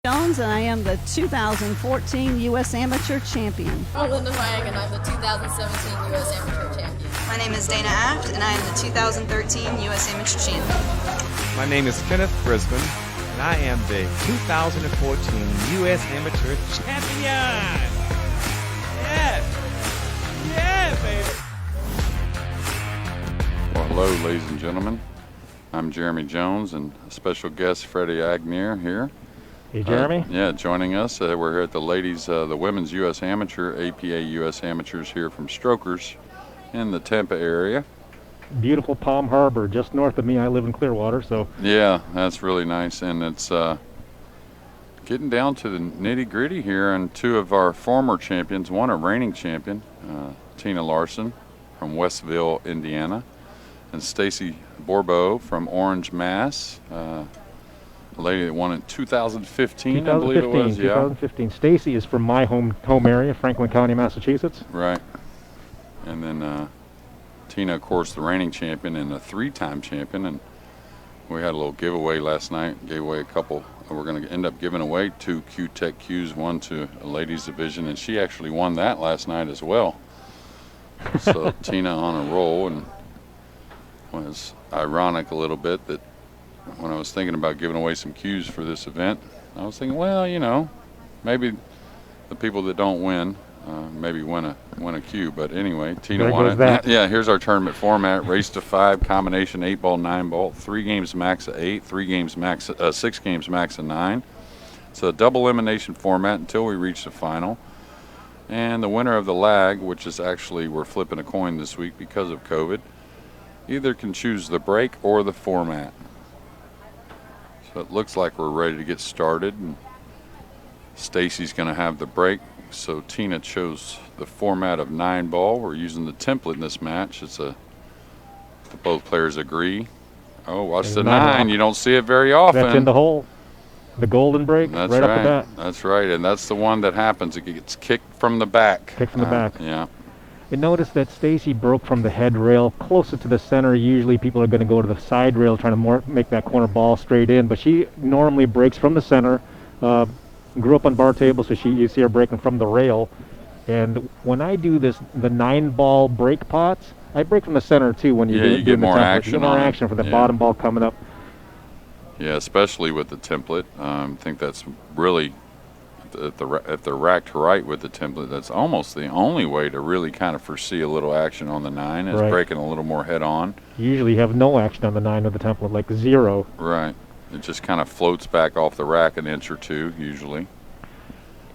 Jones, and I am the 2014 U.S. Amateur Champion. I'm Linda Wang, and I'm the 2017 U.S. Amateur Champion. My name is Dana Aft, and I am the 2013 U.S. Amateur Champion. My name is Kenneth Brisbane, and I am the 2014 U.S. Amateur Champion. Yeah, baby. Well, hello, ladies and gentlemen. I'm Jeremy Jones, and a special guest, Freddie Agneer, here. Hey, Jeremy. Yeah, joining us. We're here at the the women's U.S. Amateur, APA U.S. Amateurs here from Strokers in the Tampa area. Beautiful Palm Harbor, just north of me. I live in Clearwater, so. Yeah, that's really nice, and it's getting down to the nitty-gritty here, and two of our former champions, one a reigning champion, Tina Larsen from Westville, Indiana, and Stacie Bourbeau from Orange, Mass. A lady that won in 2015, I believe it was. 2015. Stacie is from my home area, Franklin County, Massachusetts. Right. And then Tina, of course, the reigning champion and a three-time champion. And we had a little giveaway last night. Gave away a couple. We're going to end up giving away 2 Q-Tech Qs, one to a ladies division, and she actually won that last night as well. So Tina on a roll, and was ironic a little bit that when I was thinking about giving away some Qs for this event, I was thinking, well, you know, maybe the people that don't win maybe win a Q. But anyway, Tina won it. Yeah, here's our tournament format: race to 5, combination 8-ball, 9-ball, 3 games max of 8, 3 games max, 6 games max of 9. It's a double elimination format until we reach the final. And the winner of the lag, which is actually, we're flipping a coin this week because of COVID, either can choose the break or the format. So it looks like we're ready to get started, and Stacie's going to have the break. So Tina chose the format of 9-ball. We're using the template in this match. It's both players agree. Oh, watch the 9. You don't see it very often. That's in the hole. The golden break. That's right. Off the bat. That's right, and that's the one that happens. It gets kicked from the back. Kicked from the back. Yeah. You notice that Stacie broke from the head rail closer to the center. Usually people are going to go to the side rail trying to make that corner ball straight in, but she normally breaks from the center. Grew up on bar tables, so you see her breaking from the rail. And when I do this, the 9-ball break pots, I break from the center too. When you get more action. You get more action for the bottom ball coming up. Yeah, especially with the template. I think that's really, if they're racked right with the template, that's almost the only way to really kind of foresee a little action on the 9 is breaking a little more head on. You usually have no action on the 9 with the template, like 0. Right. It just kind of floats back off the rack an inch or two, usually.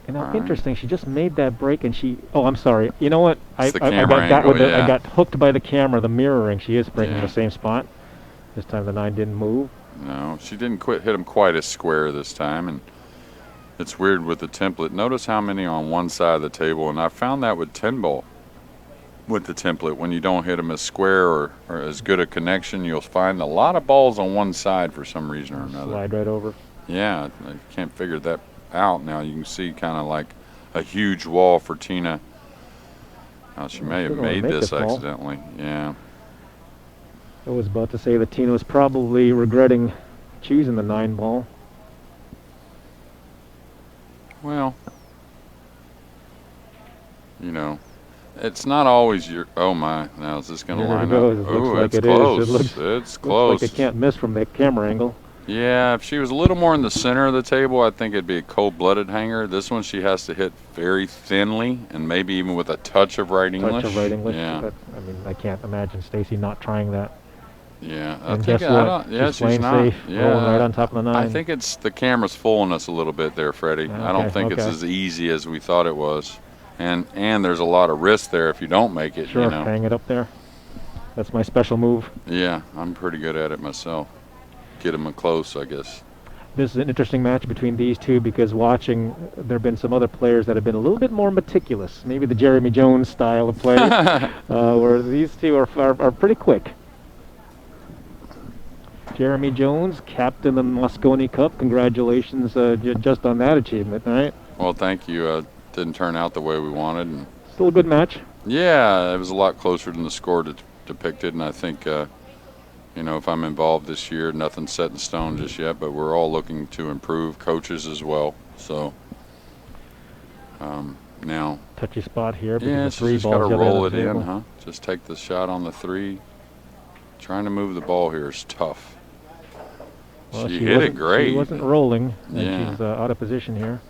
And now, interesting, she just made that break, and oh, I'm sorry. You know what? I got hooked by the camera, the mirroring. She is breaking in the same spot. This time the 9 didn't move. No, she didn't hit him quite as square this time, and it's weird with the template. Notice how many on one side of the table, and I found that with 10-ball with the template. When you don't hit them as square or as good a connection, you'll find a lot of balls on one side for some reason or another. Slide right over. Yeah, I can't figure that out now. You can see kind of like a huge wall for Tina. Now, she may have made this accidentally. Yeah. I was about to say that Tina was probably regretting choosing the 9-ball. Well, you know, it's not always your. Oh my! Now is this going to line up? Oh, it's close. It's close. Looks like it can't miss from the camera angle. Yeah, if she was a little more in the center of the table, I think it'd be a cold-blooded hanger. This one she has to hit very thinly, and maybe even with a touch of right English. Touch of right English. Yeah. I mean, I can't imagine Stacie not trying that. Yeah, and guess what? She's playing safe, rolling right on top of the 9. I think it's the camera's fooling us a little bit there, Freddie. Okay, I don't think it's as easy as we thought it was, and there's a lot of risk there if you don't make it. Sure, you know. Hang it up there. That's my special move. Yeah, I'm pretty good at it myself. Get them close, I guess. This is an interesting match between these two because watching, there have been some other players that have been a little bit more meticulous, maybe the Jeremy Jones style of play, where these two are pretty quick. Jeremy Jones, captain of the Moscone Cup. Congratulations just on that achievement, all right? Well, thank you. Didn't turn out the way we wanted. And still a good match. Yeah, it was a lot closer than the score depicted, and I think, you know, if I'm involved this year, nothing's set in stone just yet, but we're all looking to improve, coaches as well. So now, Touchy spot here. Because yeah, the she three just got to balls the other roll end it of the in, table. huh? Just take the shot on the 3. Trying to move the ball here is tough. Well, she hit it wasn't- great. She wasn't rolling, and Yeah. she's out of position here.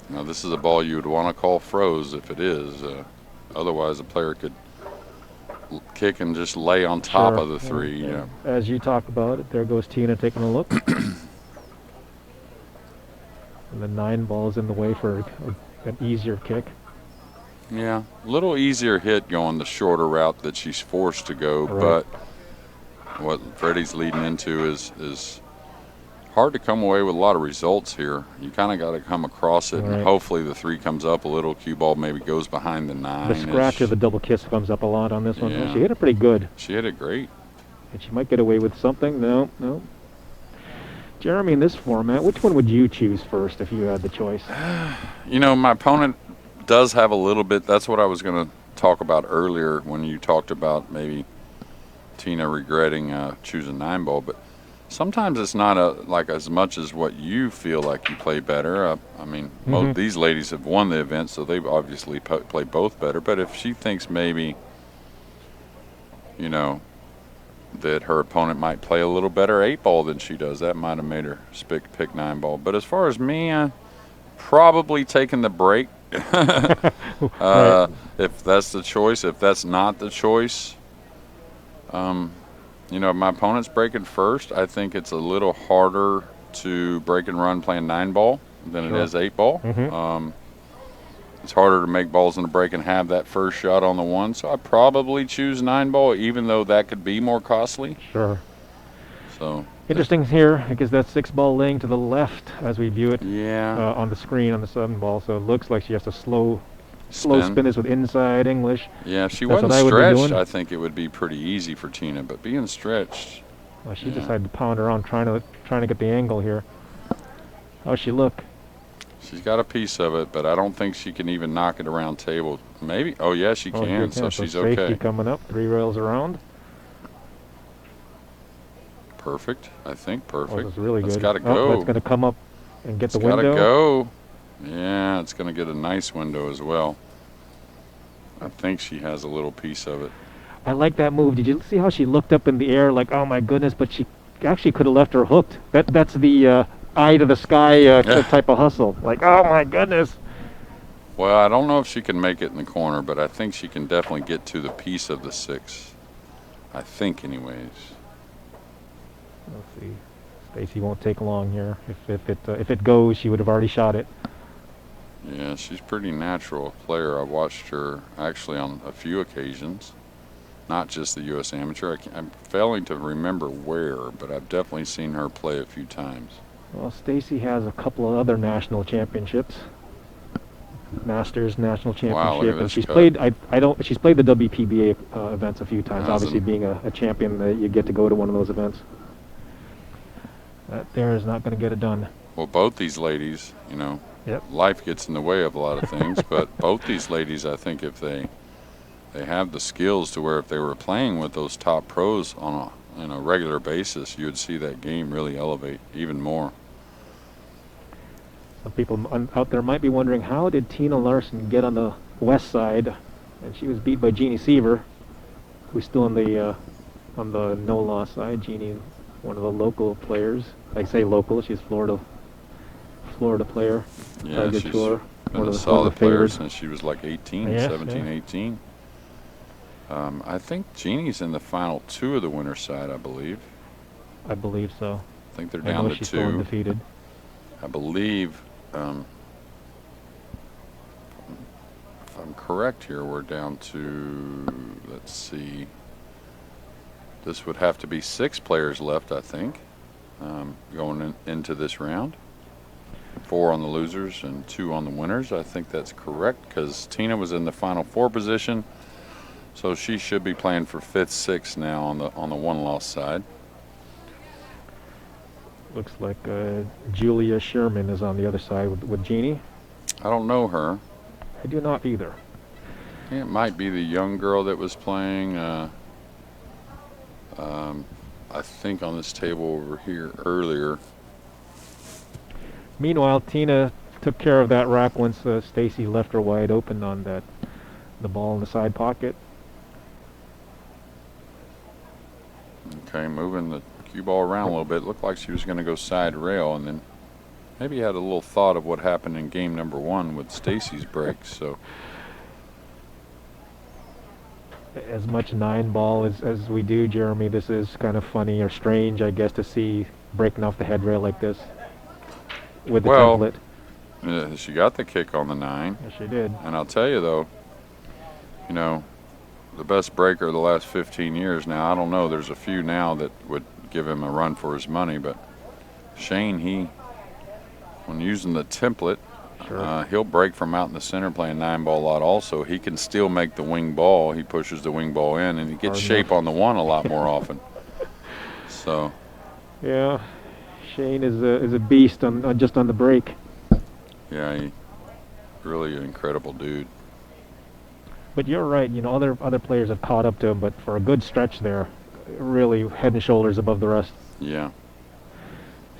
Now this is a ball you would want to call froze if it is. Otherwise, a player could kick and just lay on top Sure. of the 3. And Yeah. as you talked about it, there goes Tina taking a look. And the 9 ball's in the way for an easier kick. Yeah, a little easier hit going the shorter route that she's forced to go, Right. but what Freddie's leading into is hard to come away with a lot of results here. You kind of got to come across it, Right. and hopefully the 3 comes up a little. Cue ball maybe goes behind the 9. The scratch or the double kiss comes up a lot on this one. Yeah. She hit it pretty good. She hit it great. And she might get away with something. No. Jeremy, in this format, which one would you choose first if you had the choice? You know, my opponent does have a little bit. That's what I was going to talk about earlier when you talked about maybe Tina regretting choosing 9 ball, but sometimes it's not like as much as what you feel like you play better. I mean, most these ladies have won the event, so they've obviously played both better. But if she thinks maybe, you know, that her opponent might play a little better 8 ball than she does, that might have made her pick 9 ball. But as far as me, probably taking the break. Right. If that's the choice. If that's not the choice, you know, if my opponent's breaking first, I think it's a little harder to break and run playing 9 ball than it Sure. is 8 ball. It's harder to make balls in the break and have that first shot on the 1. So I probably choose 9 ball, even though that could be more costly. Sure. So Interesting here, because that 6 ball laying to the left as we view it yeah, on the screen on the 7 ball. So it looks like she has to slow spin this with inside English. Yeah, if she That's wasn't what I would be stretched, doing. I think it would be pretty easy for Tina. But being stretched, Well, she Yeah. decided to pound around trying to get the angle here. How's she look? she's got a piece of it, but I don't think she can even knock it around table. Maybe. Oh yeah, she Oh, can. good So catch. she's Safety okay. coming up, 3 rails around. Perfect. I think Oh, perfect. that's really That's good. got to Oh, go. that's going to come up and get It's the got to window. go. Yeah, it's going to get a nice window as well. I think she has a little piece of it. I like that move. Did you see how she looked up in the air like, oh my goodness, but she actually could have left her hooked. That's the eye to the sky type of hustle. Like, oh my goodness. Well, I don't know if she can make it in the corner, but I think she can definitely get to the piece of the 6. I think, anyways. Let's see. Stacie won't take long here. If it goes, she would have already shot it. Yeah, she's pretty natural player. I've watched her actually on a few occasions, not just the U.S. Amateur. I'm failing to remember where, but I've definitely seen her play a few times. Well, Stacie has a couple of other national championships. Masters National Wow, look at Championship, and this she's cut. played. She's played the WPBA events a few times. Hasn't. Obviously, being a champion, you get to go to one of those events. That there is not going to get it done. Well, both these ladies, you know, Yep. life gets in the way of a lot of things, but both these ladies, I think if they have the skills to where if they were playing with those top pros on a regular basis, you would see that game really elevate even more. Some people out there might be wondering, how did Tina Larsen get on the west side? And she was beat by Jeannie Seaver, who's still on the no-loss side. Jeannie, one of the local players. I say local, she's Florida player. Yeah, Tiger she's Tour. been One a of the solid player favorites. since she was like 18, Yes, 17, yeah. 18. I think Jeannie's in the final 2 of the winner's side, I believe. I believe so. I think they're I down know to she's still 2. undefeated. I believe, if I'm correct here, we're down to, let's see, this would have to be 6 players left, I think, going into this round. 4 on the losers and 2 on the winners. I think that's correct because Tina was in the final 4 position, so she should be playing for 5th, 6th now on the 1-loss side. Looks like Julia Sherman is on the other side with Jeannie. I don't know her. I do not either. It might be the young girl that was playing. I think on this table over here earlier. Meanwhile, Tina took care of that rack once Stacie left her wide open on the ball in the side pocket. Okay, moving the cue ball around a little bit. Looked like she was going to go side rail, and then maybe had a little thought of what happened in game number 1 with Stacie's break. So As much 9-ball as we do, Jeremy, this is kind of funny or strange, I guess, to see breaking off the head rail like this with the template. She got the kick on the 9. Yes, she did. And I'll tell you, though, you know, the best breaker of the last 15 years now, I don't know, there's a few now that would give him a run for his money, but Shane, when using the template, Sure. he'll break from out in the center playing 9-ball a lot also. He can still make the wing ball. He pushes the wing ball in, and he gets shape on the 1 a lot more often. So. Yeah, Shane is a beast on just on the break. Yeah, he really an incredible dude. But you're right, you know, other players have caught up to him, but for a good stretch there, really head and shoulders above the rest. Yeah.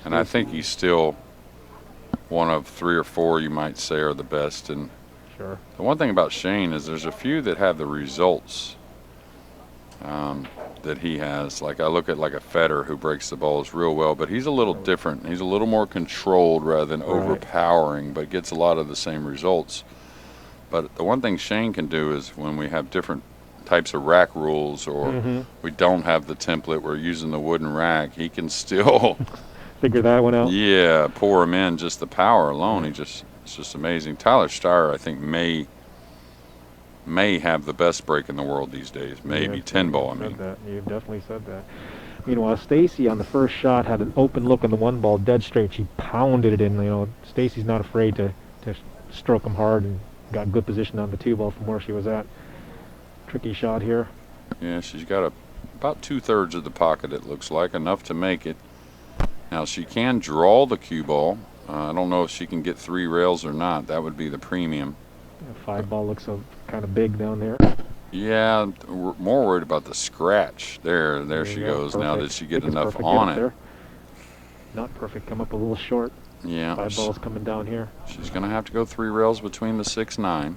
And I think he's still one of 3 or 4 you might say are the best. And Sure. the one thing about Shane is there's a few that have the results that he has. Like I look at like a Federer who breaks the balls real well, but he's a little different. He's a little more controlled rather than overpowering, but gets a lot of the same results. But the one thing Shane can do is when we have different types of rack rules or we don't have the template, we're using the wooden rack, he can still figure that one out. Yeah, pour him in. Just the power alone, it's just amazing. Tyler Steyer, I think, may have the best break in the world these days. Maybe 10-ball, I mean. You've definitely said that. Meanwhile, Stacie on the first shot had an open look on the 1 ball, dead straight. She pounded it in. You know, Stacie's not afraid to stroke him hard and got good position on the 2 ball from where she was at. Tricky shot here. Yeah, she's got about 2/3 of the pocket, it looks like, enough to make it. Now, she can draw the cue ball. I don't know if she can get 3 rails or not. That would be the premium. The 5 ball looks so kind of big down there. Yeah, we're more worried about the scratch. There she goes. Perfect. Now, did she get It's enough perfect. on Get up it? there. Not perfect. Come up a little short. Yeah. 5 balls coming down here. She's going to have to go 3 rails between the 6-9.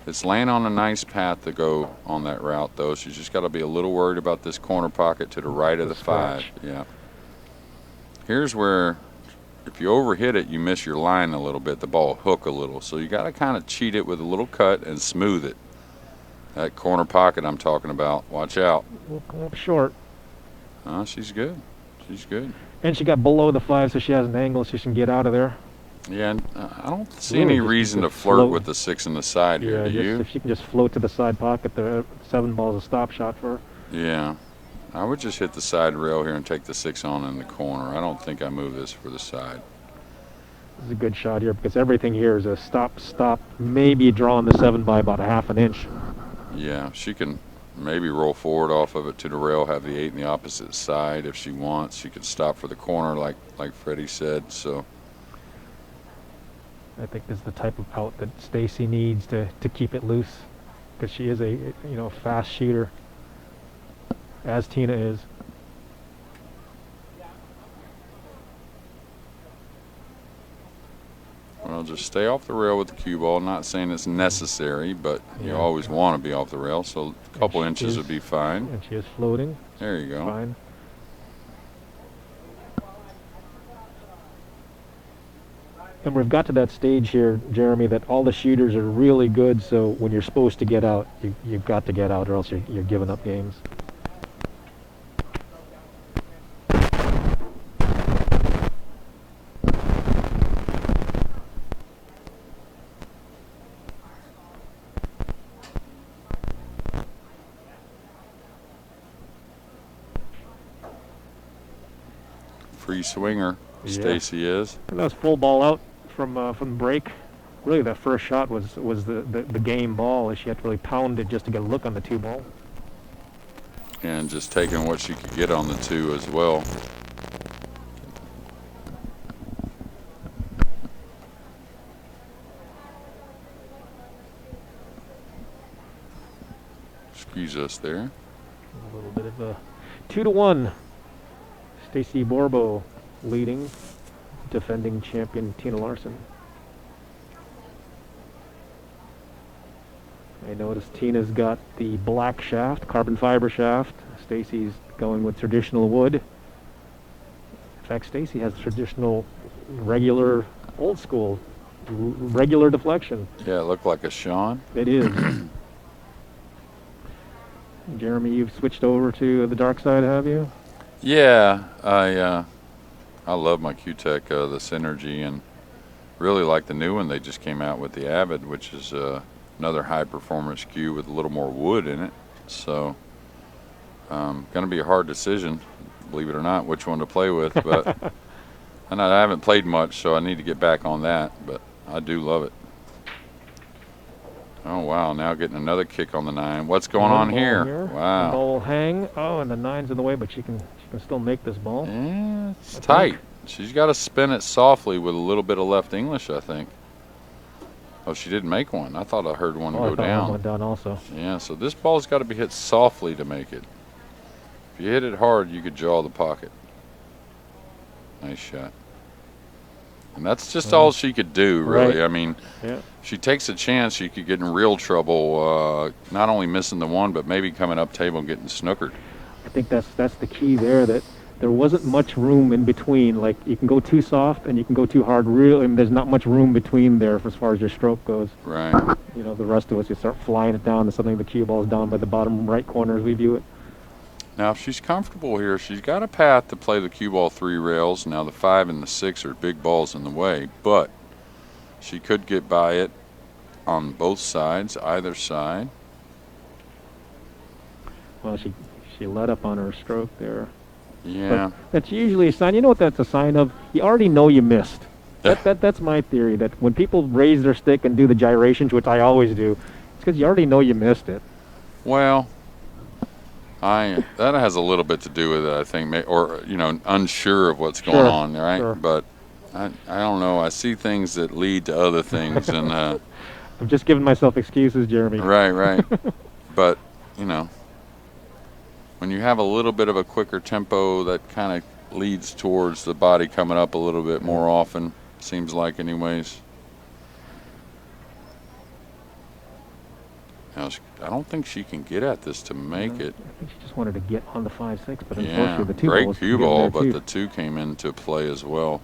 It's laying on a nice path to go on that route, though. She's just got to be a little worried about this corner pocket to the right of the 5. Yeah. Here's where, if you overhit it, you miss your line a little bit. The ball will hook a little. So you got to kind of cheat it with a little cut and smooth it. That corner pocket I'm talking about. Watch out. We'll come up short. She's good. She's good. And she got below the 5, so she has an angle so she can get out of there. Yeah, and, I don't see Really any just reason to to flirt float. with the 6 in the side here. Do you? If she can just float to the side pocket, the 7 ball's a stop shot for her. Yeah. I would just hit the side rail here and take the 6 on in the corner. I don't think I move this for the side. This is a good shot here because everything here is a stop, maybe drawing the 7 by about a half an inch. Yeah, she can maybe roll forward off of it to the rail, have the 8 in the opposite side if she wants. She could stop for the corner like Freddie said. So I think this is the type of out that Stacie needs to keep it loose because she is a fast shooter, as Tina is. Well, just stay off the rail with the cue ball. Not saying it's necessary, but you always want to be off the rail, so a couple inches would be fine. And she is floating. There you go. Fine. And we've got to that stage here, Jeremy, that all the shooters are really good, so when you're supposed to get out, you've got to get out or else you're giving up games. Free swinger, Stacie is. And that was full ball out from the break. Really, that first shot was the game ball. She had to really pound it just to get a look on the 2 ball. And just taking what she could get on the 2 as well. Excuse us there. A little bit of a 2-1. Stacie Bourbeau leading. defending champion Tina Larsen. I noticed Tina's got the black shaft, carbon fiber shaft. Stacie's going with traditional wood. In fact, Stacie has traditional, regular, old school, regular deflection. Yeah, it looked like a Sean. It is. Jeremy, you've switched over to the dark side, have you? Yeah, I love my Q-Tech, the Synergy, and really like the new one they just came out with, the Avid, which is another high-performance Q with a little more wood in it. So, going to be a hard decision, believe it or not, which one to play with. But and I haven't played much, so I need to get back on that. But I do love it. Oh wow! Now getting another kick on the 9. What's going on here? Wow! The ball will hang. Oh, and the 9's in the way, but she can still make this ball. Yeah, it's tight. She's got to spin it softly with a little bit of left English, I think. Oh, she didn't make one. I thought I heard one go down. One went down also. Yeah, so this ball's got to be hit softly to make it. If you hit it hard, you could jaw the pocket. Nice shot. And that's just all she could do, really. Right. I mean, yeah. if she takes a chance, she could get in real trouble, not only missing the 1, but maybe coming up table and getting snookered. I think that's the key there, that there wasn't much room in between. Like, you can go too soft and you can go too hard. Really, and there's not much room between there as far as your stroke goes. Right. You know, the rest of us, you start flying it down to something, the cue ball's down by the bottom right corner as we view it. Now, if she's comfortable here, she's got a path to play the cue ball 3 rails. Now, the 5 and the 6 are big balls in the way, but she could get by it on both sides, either side. Well, she let up on her stroke there. Yeah. But that's usually a sign. You know what that's a sign of? You already know you missed. That's my theory, that when people raise their stick and do the gyrations, which I always do, it's because you already know you missed it. Well, that has a little bit to do with it, I think, or, you know, unsure of what's going on, right? Sure. But I don't know. I see things that lead to other things, and I'm just giving myself excuses, Jeremy. right. But, you know, when you have a little bit of a quicker tempo, that kind of leads towards the body coming up a little bit more often, seems like, anyways. Now, I don't think she can get at this to make it. I think she just wanted to get on the 5-6, but Yeah, unfortunately the 2 great balls cue get ball, there but too. the 2 came into play as well.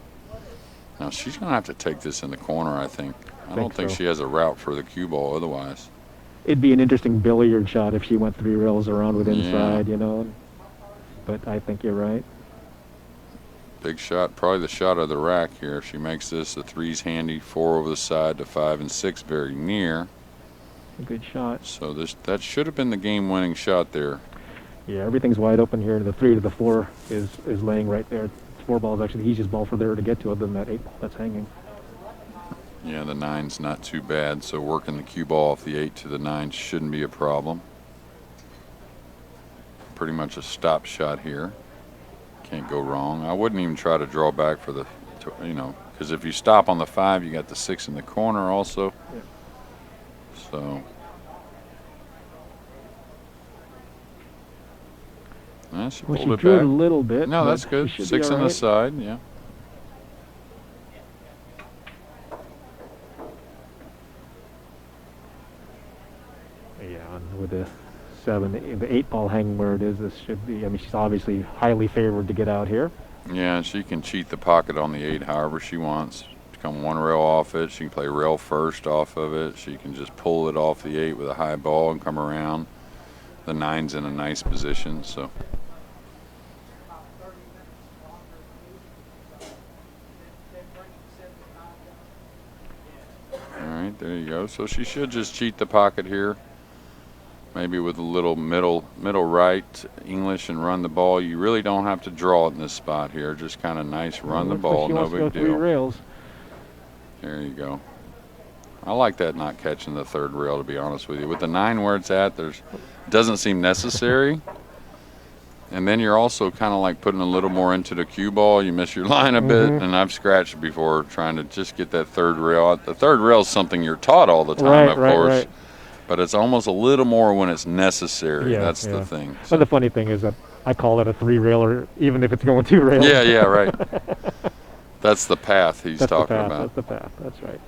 Now, she's going to have to take this in the corner, I think. I don't think so. she has a route for the cue ball otherwise. It'd be an interesting billiard shot if she went 3 rails around with inside, you know. But I think you're right. Big shot, probably the shot of the rack here. If she makes this, the 3's handy, 4 over the side to 5 and 6 very near. A good shot. So that should have been the game-winning shot there. Yeah, everything's wide open here. The 3 to the 4 is laying right there. 4 ball is actually the easiest ball for there to get to, other than that 8 ball that's hanging. Yeah, the 9's not too bad, so working the cue ball off the 8 to the 9 shouldn't be a problem. Pretty much a stop shot here. Can't go wrong. I wouldn't even try to draw back for the, you know, because if you stop on the 5, you got the 6 in the corner also. Yeah. So. Yeah, she Well, pulled she it drew back. it a little bit. No, but that's good. she should 6 be on all the right. side, yeah. Yeah, and with the 7, the 8 ball hanging where it is, this should be. I mean, she's obviously highly favored to get out here. Yeah, she can cheat the pocket on the 8 however she wants. Come 1 rail off it. She can play rail first off of it. She can just pull it off the 8 with a high ball and come around. The 9's in a nice position, so. All right, there you go. So she should just cheat the pocket here. Maybe with a little middle right English and run the ball. You really don't have to draw it in this spot here. Just kind of nice run the Looks like ball, she no wants to big go 3 deal. rails. There you go. I like that not catching the 3rd rail, to be honest with you. With the 9 where it's at, doesn't seem necessary. And then you're also kind of like putting a little more into the cue ball. You miss your line a bit, and I've scratched before trying to just get that 3rd rail. The 3rd rail is something you're taught all the time, of course. Right. But it's almost a little more when it's necessary. Yeah, That's yeah. the thing. But the funny thing is that I call it a 3 railer, even if it's going 2 rails. Yeah, right. That's the path he's That's talking the path. about. That's the path. That's right.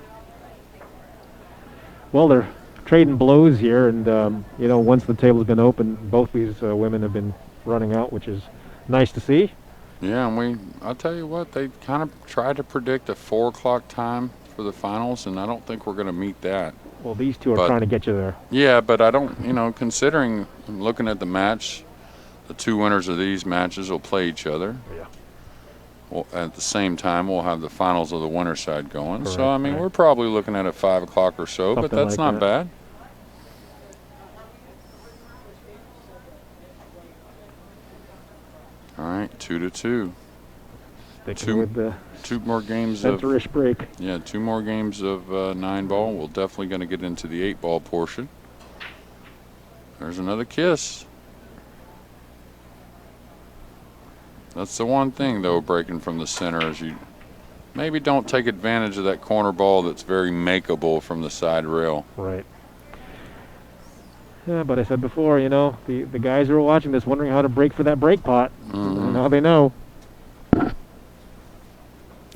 Well, they're trading blows here, and you know, once the table's been open, both these women have been running out, which is nice to see. Yeah, and I'll tell you what, they kind of tried to predict a 4 o'clock time for the finals, and I don't think we're going to meet that. Well, these two are But- trying to get you there. Yeah, but I don't, you know, considering I'm looking at the match, the two winners of these matches will play each other. Yeah. Well, at the same time, we'll have the finals of the winner side going. Correct, So, I mean, right. we're probably looking at a 5 o'clock or so, but Something that's like not that. bad. All right, 2-2. Sticking Two- with the Two more games of center-ish break. Yeah, 2 more games of 9-ball. We're definitely going to get into the 8-ball portion. There's another kiss. That's the one thing, though, breaking from the center is you maybe don't take advantage of that corner ball that's very makeable from the side rail. Right. Yeah, but I said before, you know, the guys who are watching this wondering how to break for that break pot. Mhm. Now they know.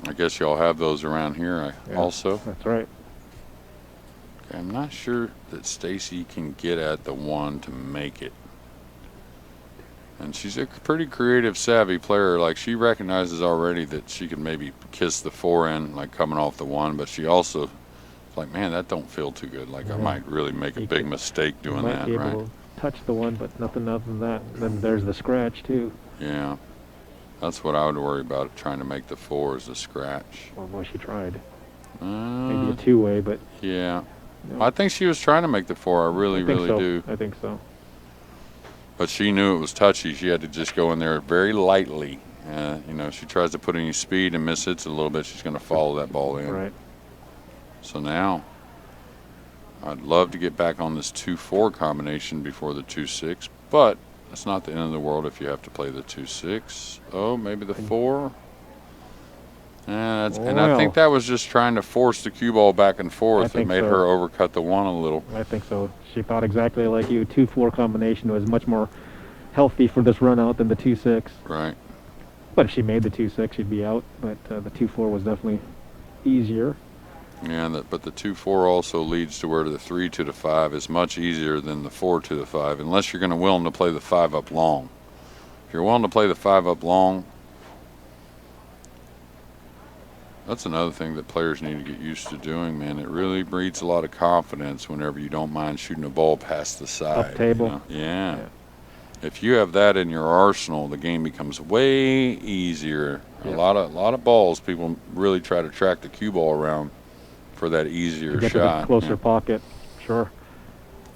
I guess y'all have those around here Yeah. also. That's right. Okay, I'm not sure that Stacie can get at the one to make it. And she's a pretty creative, savvy player. Like, she recognizes already that she can maybe kiss the forehand, like coming off the one, but she also, like, man, that don't feel too good. Like, I Yeah. might really make a You big could- mistake doing Might that, be able right? to touch the one, but nothing other than that. Then there's the scratch too. Yeah. That's what I would worry about, trying to make the 4 is the scratch. Well, boy, she tried. Maybe a Uh, two-way, but yeah. no. I think she was trying to make the 4. I really, I think really so. do. I think so. But she knew it was touchy. She had to just go in there very lightly. You know, she tries to put any speed and miss hits a little bit, she's going to follow that ball in. Right. So now, I'd love to get back on this 2-4 combination before the 2-6, but it's not the end of the world if you have to play the 2-6. Oh, maybe the 4. And I think that was just trying to force the cue ball back and I forth. It think made so. her overcut the 1 a little. I think so. She thought exactly like you. 2-4 combination was much more healthy for this run out than the 2-6. Right. But if she made the 2-6, she'd be out. But the 2-4 was definitely easier. Yeah, but the 2-4 also leads to where the 3 to the 5 is much easier than the 4 to the 5, unless you're going to willing to play the 5 up long. If you're willing to play the 5 up long, that's another thing that players need to get used to doing, man. It really breeds a lot of confidence whenever you don't mind shooting a ball past the side. Up table. You know? Yeah. Yeah. If you have that in your arsenal, the game becomes way easier. Yeah. A lot of balls, people really try to track the cue ball around for that easier To get to shot. the closer Yeah. pocket. Sure.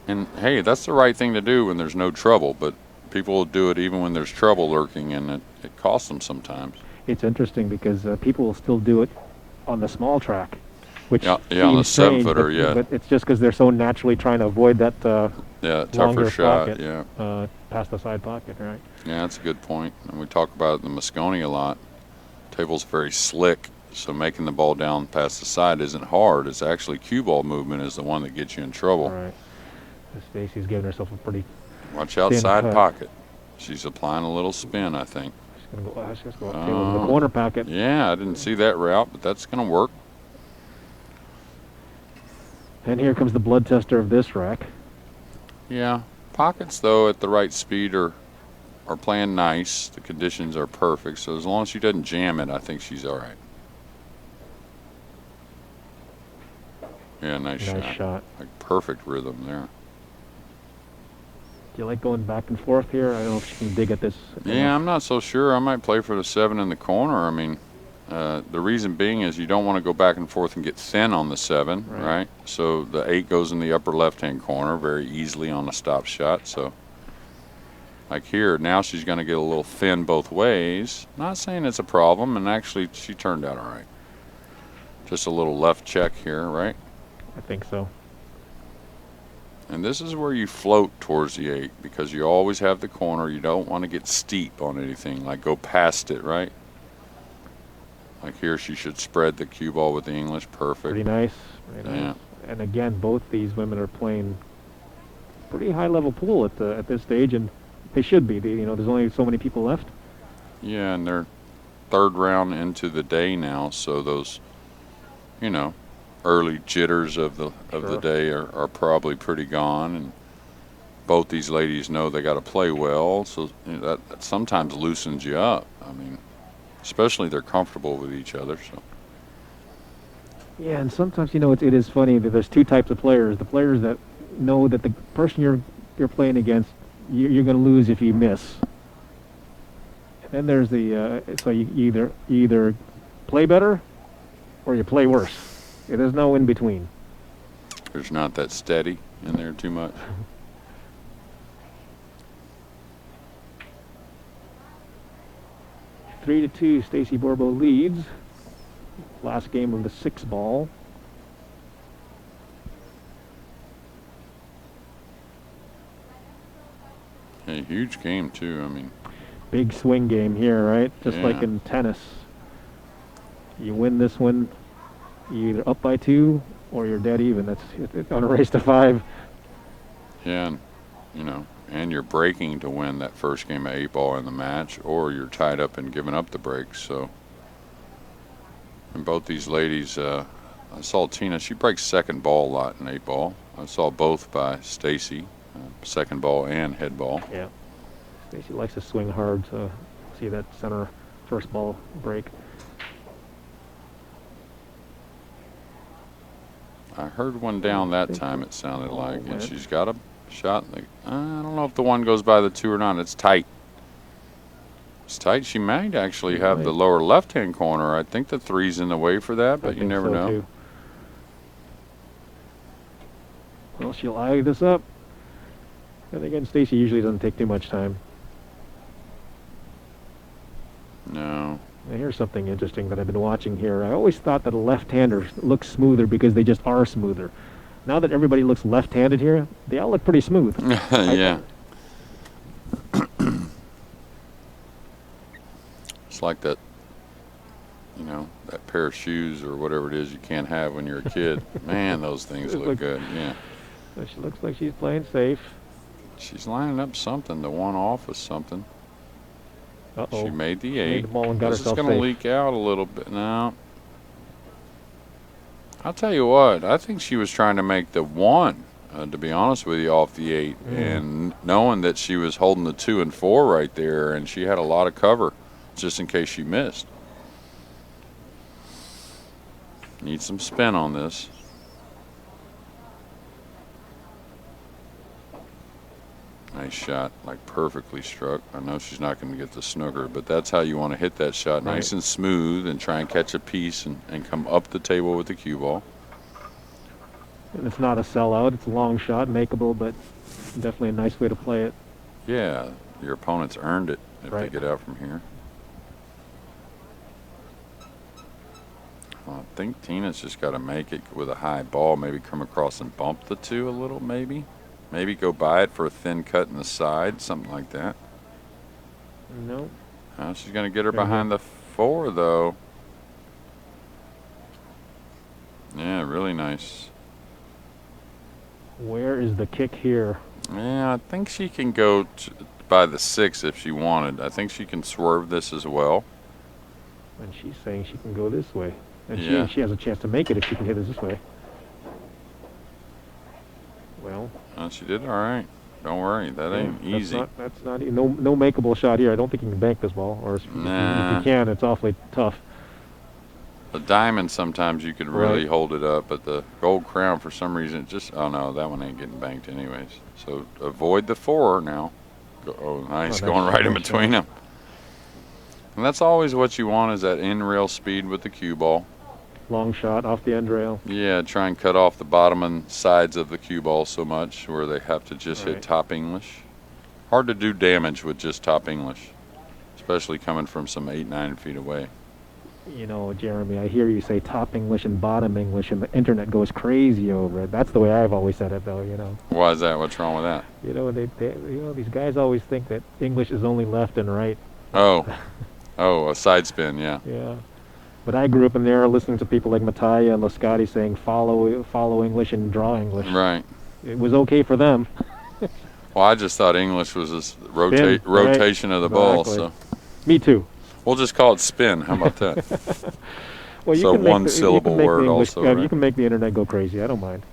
And hey, that's the right thing to do when there's no trouble, but people will do it even when there's trouble lurking, and it costs them sometimes. It's interesting because people will still do it on the small track, which Yeah, on the seems strange, 7-footer, but, yeah. But it's just because they're so naturally trying to avoid that Yeah, tougher longer shot, pocket, yeah. past the side pocket, right? Yeah, that's a good point. And we talk about the Moscone a lot. Table's very slick, so making the ball down past the side isn't hard. It's actually cue ball movement is the one that gets you in trouble. Right. Stacie's giving herself a pretty. Watch out Thin side cut. pocket. She's applying a little spin, I think. She's gonna go up table to the corner pocket. Yeah, I didn't see that route, but that's going to work. And here comes the blood tester of this rack. Yeah, pockets though at the right speed are playing nice. The conditions are perfect, so as long as she doesn't jam it, I think she's all right. Yeah, nice shot. Like perfect rhythm there. Do you like going back and forth here? I don't know if she can dig at this. Yeah, I'm not so sure. I might play for the 7 in the corner. I mean, the reason being is you don't want to go back and forth and get thin on the 7, right? So the 8 goes in the upper left-hand corner very easily on a stop shot. So like here, now she's going to get a little thin both ways. Not saying it's a problem, and actually she turned out all right. Just a little left check here, right? I think so. And this is where you float towards the 8 because you always have the corner. You don't want to get steep on anything, like go past it, right? Like here, she should spread the cue ball with the English. Perfect. Pretty nice. Pretty nice. Yeah. And again, both these women are playing pretty high-level pool at this stage, and they should be. You know, there's only so many people left. Yeah, and they're third round into the day now, so those, early jitters of the day are probably pretty gone, and both these ladies know they got to play well, so that sometimes loosens you up. I mean, especially they're comfortable with each other. So. Yeah, and sometimes it is funny that there's two types of players: the players that know that the person you're playing against, you're going to lose if you miss. And then there's the so you either play better or you play worse. There's no in between. There's not that steady in there too much. 3-2, Stacie Bourbeau leads. Last game of the 6-ball. A huge game too. I mean, big swing game here, right? Just like Yeah. in tennis. You win this one, you're either up by 2 or you're dead even. It's on a race to 5. yeah, and you're breaking to win that first game of 8-ball in the match, or you're tied up and giving up the breaks. So, and both these ladies, I saw Tina. She breaks second ball a lot in 8-ball. I saw both by Stacie, second ball and head ball. Yeah. Stacie likes to swing hard, so see that center first ball break. I heard one down that time, it sounded like, and man. she's got a shot. I don't know if the one goes by the 2 or not. It's tight. It's tight. She might actually have the lower left-hand corner. I think the 3's in the way for that, but you never know. Too. Well, she'll eye this up. And again, Stacie usually doesn't take too much time. No. Now, here's something interesting that I've been watching here. I always thought that a left-hander looks smoother because they just are smoother. Now that everybody looks left-handed here, they all look pretty smooth. Yeah. It's like that, that pair of shoes or whatever it is you can't have when you're a kid. Man, those things look good. Yeah. So she looks like she's playing safe. She's lining up something to one off with something. Uh-oh. She made the Made 8. the ball and got This is herself going to safe. leak out a little bit now. I'll tell you what, I think she was trying to make the 1, to be honest with you, off the 8. And knowing that she was holding the 2 and 4 right there, and she had a lot of cover just in case she missed. Need some spin on this. Nice shot, like perfectly struck. I know she's not going to get the snooker, but that's how you want to hit that shot. Right. Nice and smooth, and try and catch a piece and come up the table with the cue ball. And it's not a sellout. It's a long shot, makeable, but definitely a nice way to play it. Yeah, your opponent's earned it if Right. they get out from here. Well, I think Tina's just got to make it with a high ball, maybe come across and bump the 2 a little, maybe. Maybe go by it for a thin cut in the side, something like that. No. She's going to get her behind the 4, though. Yeah, really nice. Where is the kick here? Yeah, I think she can go by the 6 if she wanted. I think she can swerve this as well. And she's saying she can go this way. And Yeah. she has a chance to make it if she can hit it this way. Well, She did all right. Don't worry, that ain't easy. That's not no makeable shot here. I don't think you can bank this ball, or if you can, it's awfully tough. The diamond, sometimes you could really Right. hold it up, but the gold crown, for some reason, oh no, that one ain't getting banked anyways. So avoid the 4 now. Nice, going right in between them. And that's always what you want, is that in-rail speed with the cue ball. Long shot off the end rail. Yeah, try and cut off the bottom and sides of the cue ball so much where they have to just hit Right. top English. Hard to do damage with just top English, especially coming from some 8-9 feet away. Jeremy, I hear you say top English and bottom English, and the internet goes crazy over it. That's the way I've always said it, though. Why is that? What's wrong with that? These guys always think that English is only left and right. Oh, a side spin, yeah. Yeah. But I grew up in there listening to people like Mattia and Lascotti saying follow English and draw English. Right. It was okay for them. Well, I just thought English was this Spin, rotation of the ball. exactly. So, Me too. We'll just call it spin. How about that? Well, So one syllable word also, right? You can make the internet go crazy. I don't mind.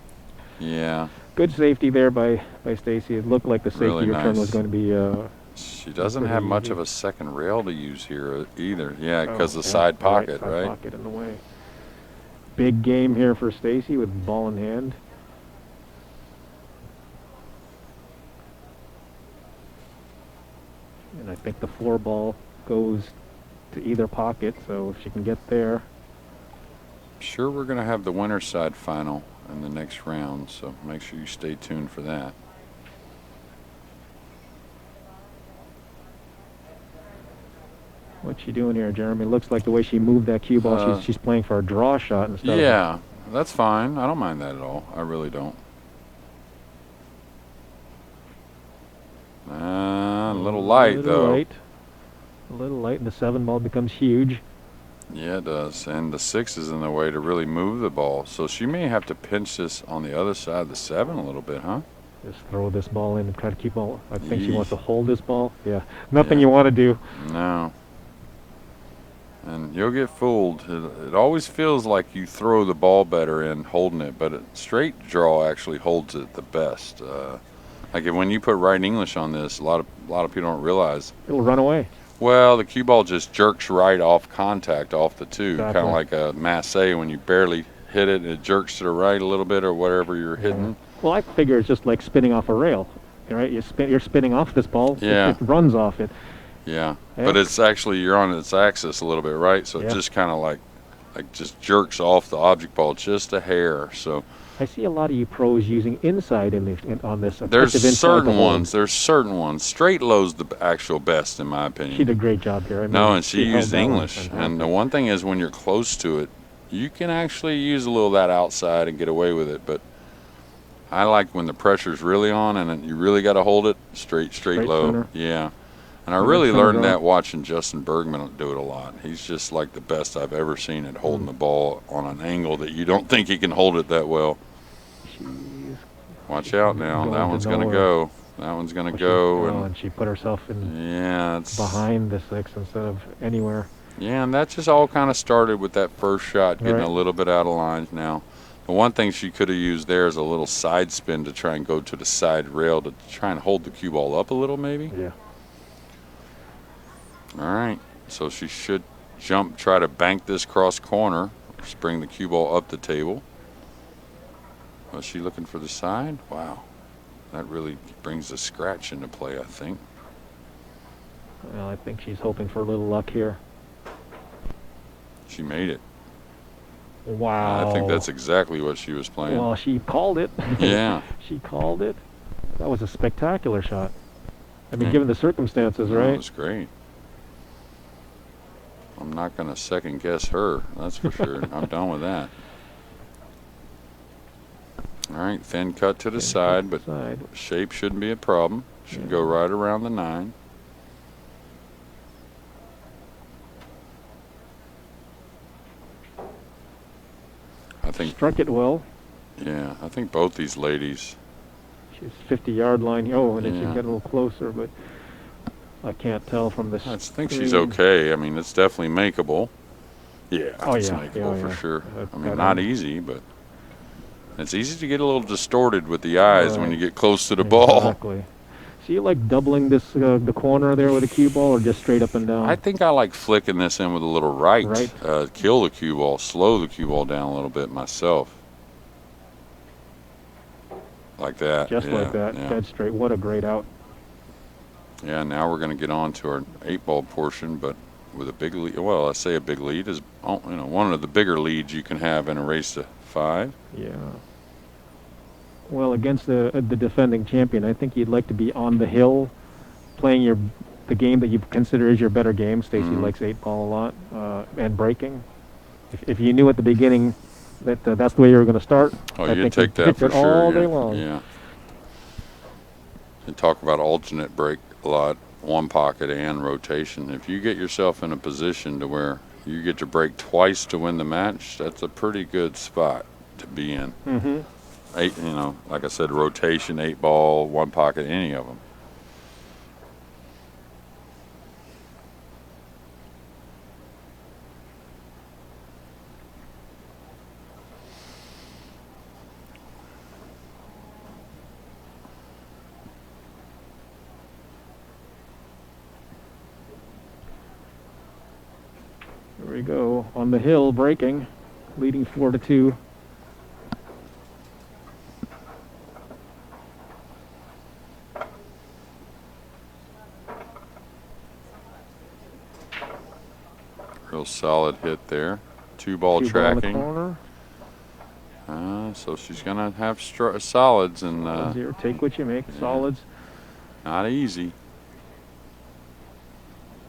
Yeah. Good safety there by Stacie. It looked like the safety Really return nice. was going to be. She doesn't have much of a second rail to use here either. Yeah, because oh, the side pocket, side right? Pocket in the way. Big game here for Stacie with ball in hand. And I think the floor ball goes to either pocket, so if she can get there. Sure, we're going to have the winner's side final in the next round, so make sure you stay tuned for that. What's she doing here, Jeremy? Looks like the way she moved that cue ball, she's playing for a draw shot instead. Yeah, that's fine. I don't mind that at all. I really don't. A little light, though. A little light, and the 7 ball becomes huge. Yeah, it does. And the 6 is in the way to really move the ball. So she may have to pinch this on the other side of the 7 a little bit, huh? Just throw this ball in and try to keep all. I think she Yeesh. wants to hold this ball. Yeah, nothing Yeah. you want to do. No. And you'll get fooled. It always feels like you throw the ball better in holding it, but a straight draw actually holds it the best. Like when you put right English on this, a lot of people don't realize. It'll run away. Well, the cue ball just jerks right off contact off the 2, Exactly. kind of like a masse when you barely hit it, it jerks to the right a little bit or whatever you're hitting. Well, I figure it's just like spinning off a rail, right? You're spinning off this ball. Yeah. It runs off it. Yeah, Yeah. but it's actually you're on its axis a little bit, right? So it Yeah. just kind of like just jerks off the object ball just a hair. So I see a lot of you pros using inside on this. there's effective inside certain to hold. ones. There's certain ones. Straight low's the actual best in my opinion. She did a great job here. I mean, No, and she held used that one English. fantastic. And the one thing is when you're close to it, you can actually use a little of that outside and get away with it. But I like when the pressure's really on and then you really got to hold it straight low. center. Yeah. And I And really then center learned draw. that watching Justin Bergman do it a lot. He's just like the best I've ever seen at holding the ball on an angle that you don't think he can hold it that well. She's Watch out now. going That to one's going to nowhere. go. That one's going to go. and she put herself in Yeah, it's behind the 6 instead of anywhere. Yeah, and that just all kind of started with that first shot, getting Right. a little bit out of line now. The one thing she could have used there is a little side spin to try and go to the side rail to try and hold the cue ball up a little maybe. Yeah. All right, so she should jump, try to bank this cross corner, bring the cue ball up the table. Was she looking for the side? Wow, that really brings the scratch into play, I think. Well, I think she's hoping for a little luck here. She made it. Wow. I think that's exactly what she was playing. Well, she called it. Yeah. She called it. That was a spectacular shot. I mean, Yeah. given the circumstances, That right? was great. I'm not going to second guess her, that's for sure. I'm done with that. All right, thin cut to the side, but Side. shape shouldn't be a problem. Should go right around the 9. I think, Struck it well. yeah, I think both these ladies, She's 50-yard line. Oh, and it Yeah. should get a little closer, but I can't tell from this. I think she's screen. okay. I mean, it's definitely makeable. Yeah, Oh, it's yeah. makeable Yeah, for yeah. sure. I mean, Got not it. easy, but it's easy to get a little distorted with the eyes when Right. you get close to the ball. Exactly. So you like doubling this the corner there with a cue ball, or just straight up and down? I think I like flicking this in with a little right. Right. Kill the cue ball, slow the cue ball down a little bit myself. Like that. Just yeah, like that, Yeah. dead straight. What a great out. Yeah, now we're going to get on to our 8-ball portion, but with a big lead. Well, I say a big lead is one of the bigger leads you can have in a race to 5. Yeah. Well, against the defending champion, I think you'd like to be on the hill, playing the game that you consider is your better game. Stacie Mhm. likes 8-ball a lot, and breaking. If you knew at the beginning that that's the way you were going to start, Oh, I you'd think take you'd that hit for it sure. all yeah. day long. Yeah. You talk about alternate break a lot, one pocket and rotation. If you get yourself in a position to where you get to break twice to win the match, that's a pretty good spot to be in. Mm-hmm. 8, like I said, rotation, 8-ball, one pocket, any of them. we go. On the hill, breaking, leading 4-2. Real solid hit there. Two-ball Two ball in the tracking. corner. So she's going to have solids. And Zero, take what you make. yeah. Solids. Not easy.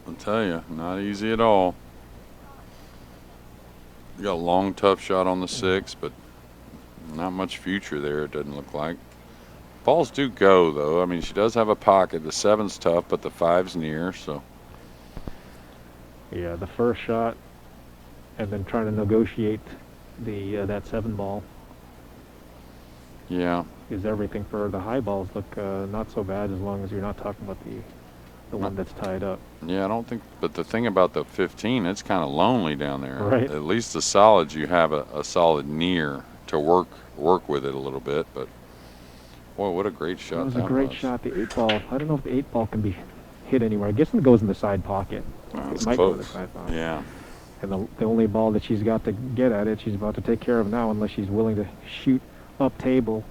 I'll tell you, not easy at all. You got a long, tough shot on the 6, but not much future there, it doesn't look like. Balls do go, though. I mean, she does have a pocket. The 7's tough, but the 5's near, so. Yeah, the first shot, and then trying to negotiate the that 7 ball Yeah. is everything for the high balls. Look not so bad as long as you're not talking about the one that's tied up. Yeah, I don't think, but the thing about the 15, it's kind of lonely down there. Right. At least the solids, you have a solid near to work with it a little bit, but boy, what a great shot That was that a great shot. The 8 ball, I don't know if the 8 ball can be hit anywhere. I guess it goes in the side pocket. Well, It it's might go in the close. side pocket. Yeah. And the only ball that she's got to get at it, she's about to take care of now, unless she's willing to shoot up table.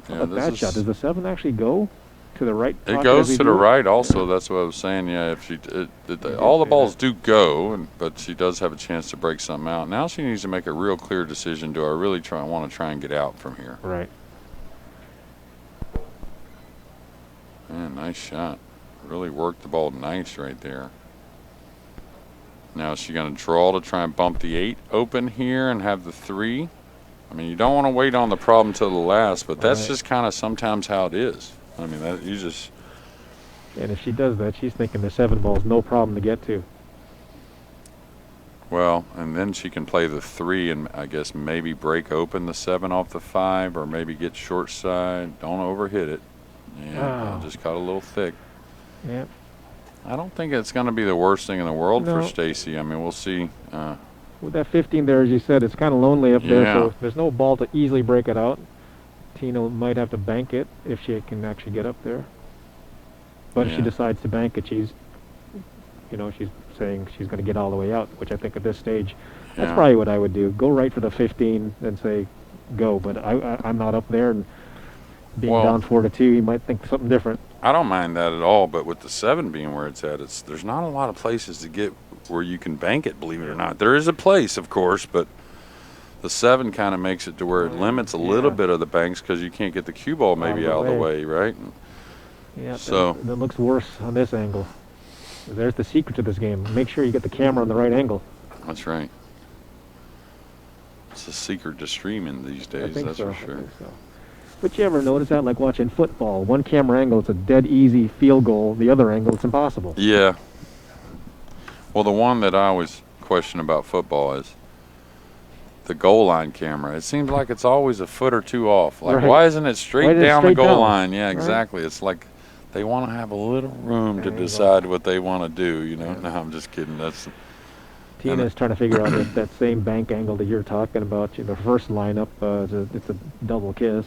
Yeah, But that shot, does the 7 actually go to the right pocket? it goes as we to the do it? right also. That's what I was saying. Yeah, if all the say balls that. do go, but she does have a chance to break something out. Now she needs to make a real clear decision. Do I really want to try and get out from here? Right. Man, nice shot. Really worked the ball nice right there. Now is she going to draw to try and bump the 8 open here and have the 3? I mean, you don't want to wait on the problem till the last, but that's Right. just kind of sometimes how it is. I mean, you just. And if she does that, she's thinking the 7 ball's no problem to get to. Well, and then she can play the 3 and I guess maybe break open the 7 off the 5 or maybe get short side. Don't overhit it. Yeah, Oh. just cut a little thick. Yeah. I don't think it's going to be the worst thing in the world for No. Stacie. I mean, we'll see. With that 15 there, as you said, it's kind of lonely up there, Yeah. so there's no ball to easily break it out. Tina might have to bank it if she can actually get up there. But if she Yeah. decides to bank it, she's saying she's going to get all the way out, which I think at this stage, that's Yeah. probably what I would do. Go right for the 15 and say go, but I'm not up there, and being Well- down 4-2, you might think something different. I don't mind that at all, but with the 7 being where it's at, there's not a lot of places to get where you can bank it, believe it or not. There is a place, of course, but the 7 kind of makes it to where it limits a little bit of the banks because you can't get the cue ball maybe out of the way, right? Yeah, So- that looks worse on this angle. There's the secret to this game. Make sure you get the camera on the right angle. That's right. It's a secret to streaming these I days, think that's so. for sure. I think so. But you ever notice that, like watching football? One camera angle, it's a dead easy field goal. The other angle, it's impossible. Yeah. Well, the one that I always question about football is the goal line camera. It seems like it's always a foot or two off. Like, Right. why isn't it straight Why isn't it down straight the goal down? line? Yeah, Right. exactly. It's like they want to have a little room to There you go. decide what they want to do, you know? No, I'm just kidding. That's Tina's trying to figure out if that same bank angle that you're talking about, the first lineup, it's a double kiss.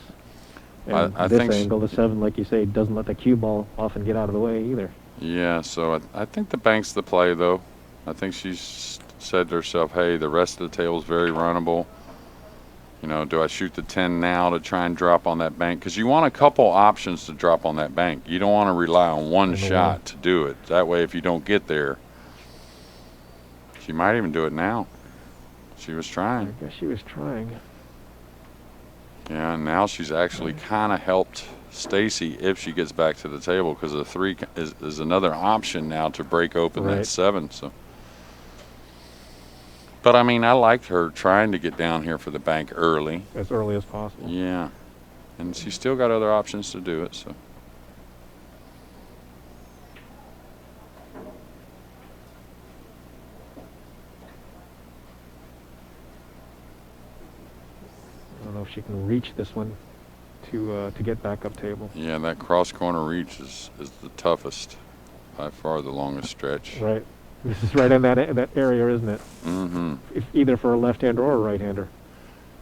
And I this think angle, the 7, like you say, doesn't let the cue ball often get out of the way either. yeah, so I think the bank's the play, though. I think she's said to herself, hey, the rest of the table's very runnable. You know, do I shoot the 10 now to try and drop on that bank? Because you want a couple options to drop on that bank. You don't want to rely on one shot to do it. That way, if you don't get there, she might even do it now. She was I trying. guess she was trying. Yeah, and now she's actually kind of helped Stacie if she gets back to the table because the 3 is another option now to break open that Right. 7. So. But, I mean, I liked her trying to get down here for the bank early. As early as possible. Yeah. And she's still got other options to do it, so. I don't know if she can reach this one to get back up table. Yeah, that cross corner reach is the toughest. By far the longest stretch. Right. This is right in that area, isn't it? Mm-hmm. Either for a left-hander or a right-hander.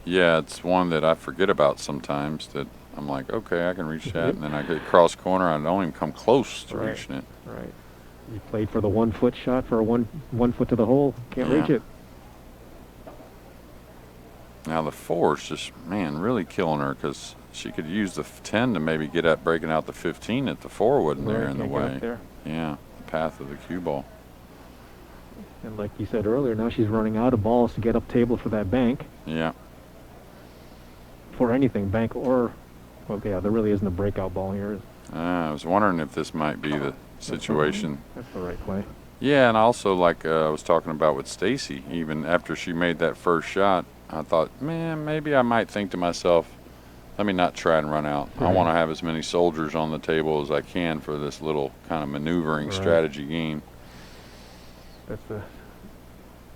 Yeah, it's one that I forget about sometimes that I'm like, okay, I can reach that. And then I get cross corner, I don't even come close to Right. reaching it. Right. You played for the 1 foot shot for a one foot to the hole. Can't reach it. Now the 4's just, man, really killing her, because she could use the 10 to maybe get at breaking out the 15 if the 4 wasn't there in the way. Yeah, the path of the cue ball. And like you said earlier, now she's running out of balls to get up table for that bank. Yeah. For anything, bank or, well, yeah, there really isn't a breakout ball here. I was wondering if this might be the situation. That's the right play. Yeah, and also like I was talking about with Stacie, even after she made that first shot, I thought, man, maybe I might think to myself, let me not try and run out. I want to have as many soldiers on the table as I can for this little kind of maneuvering strategy game. That's the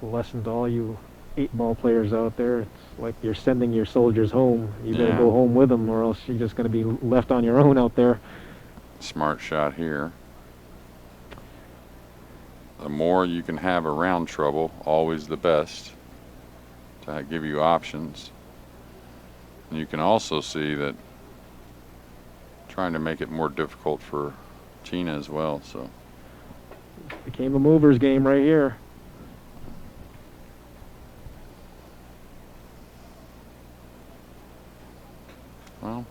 lesson to all you 8-ball players out there. It's like you're sending your soldiers home. You better go home with them, or else you're just going to be left on your own out there. Smart shot here. The more you can have around trouble, always the best, to give you options. And you can also see that trying to make it more difficult for Tina as well. So it became a movers game right here. Well,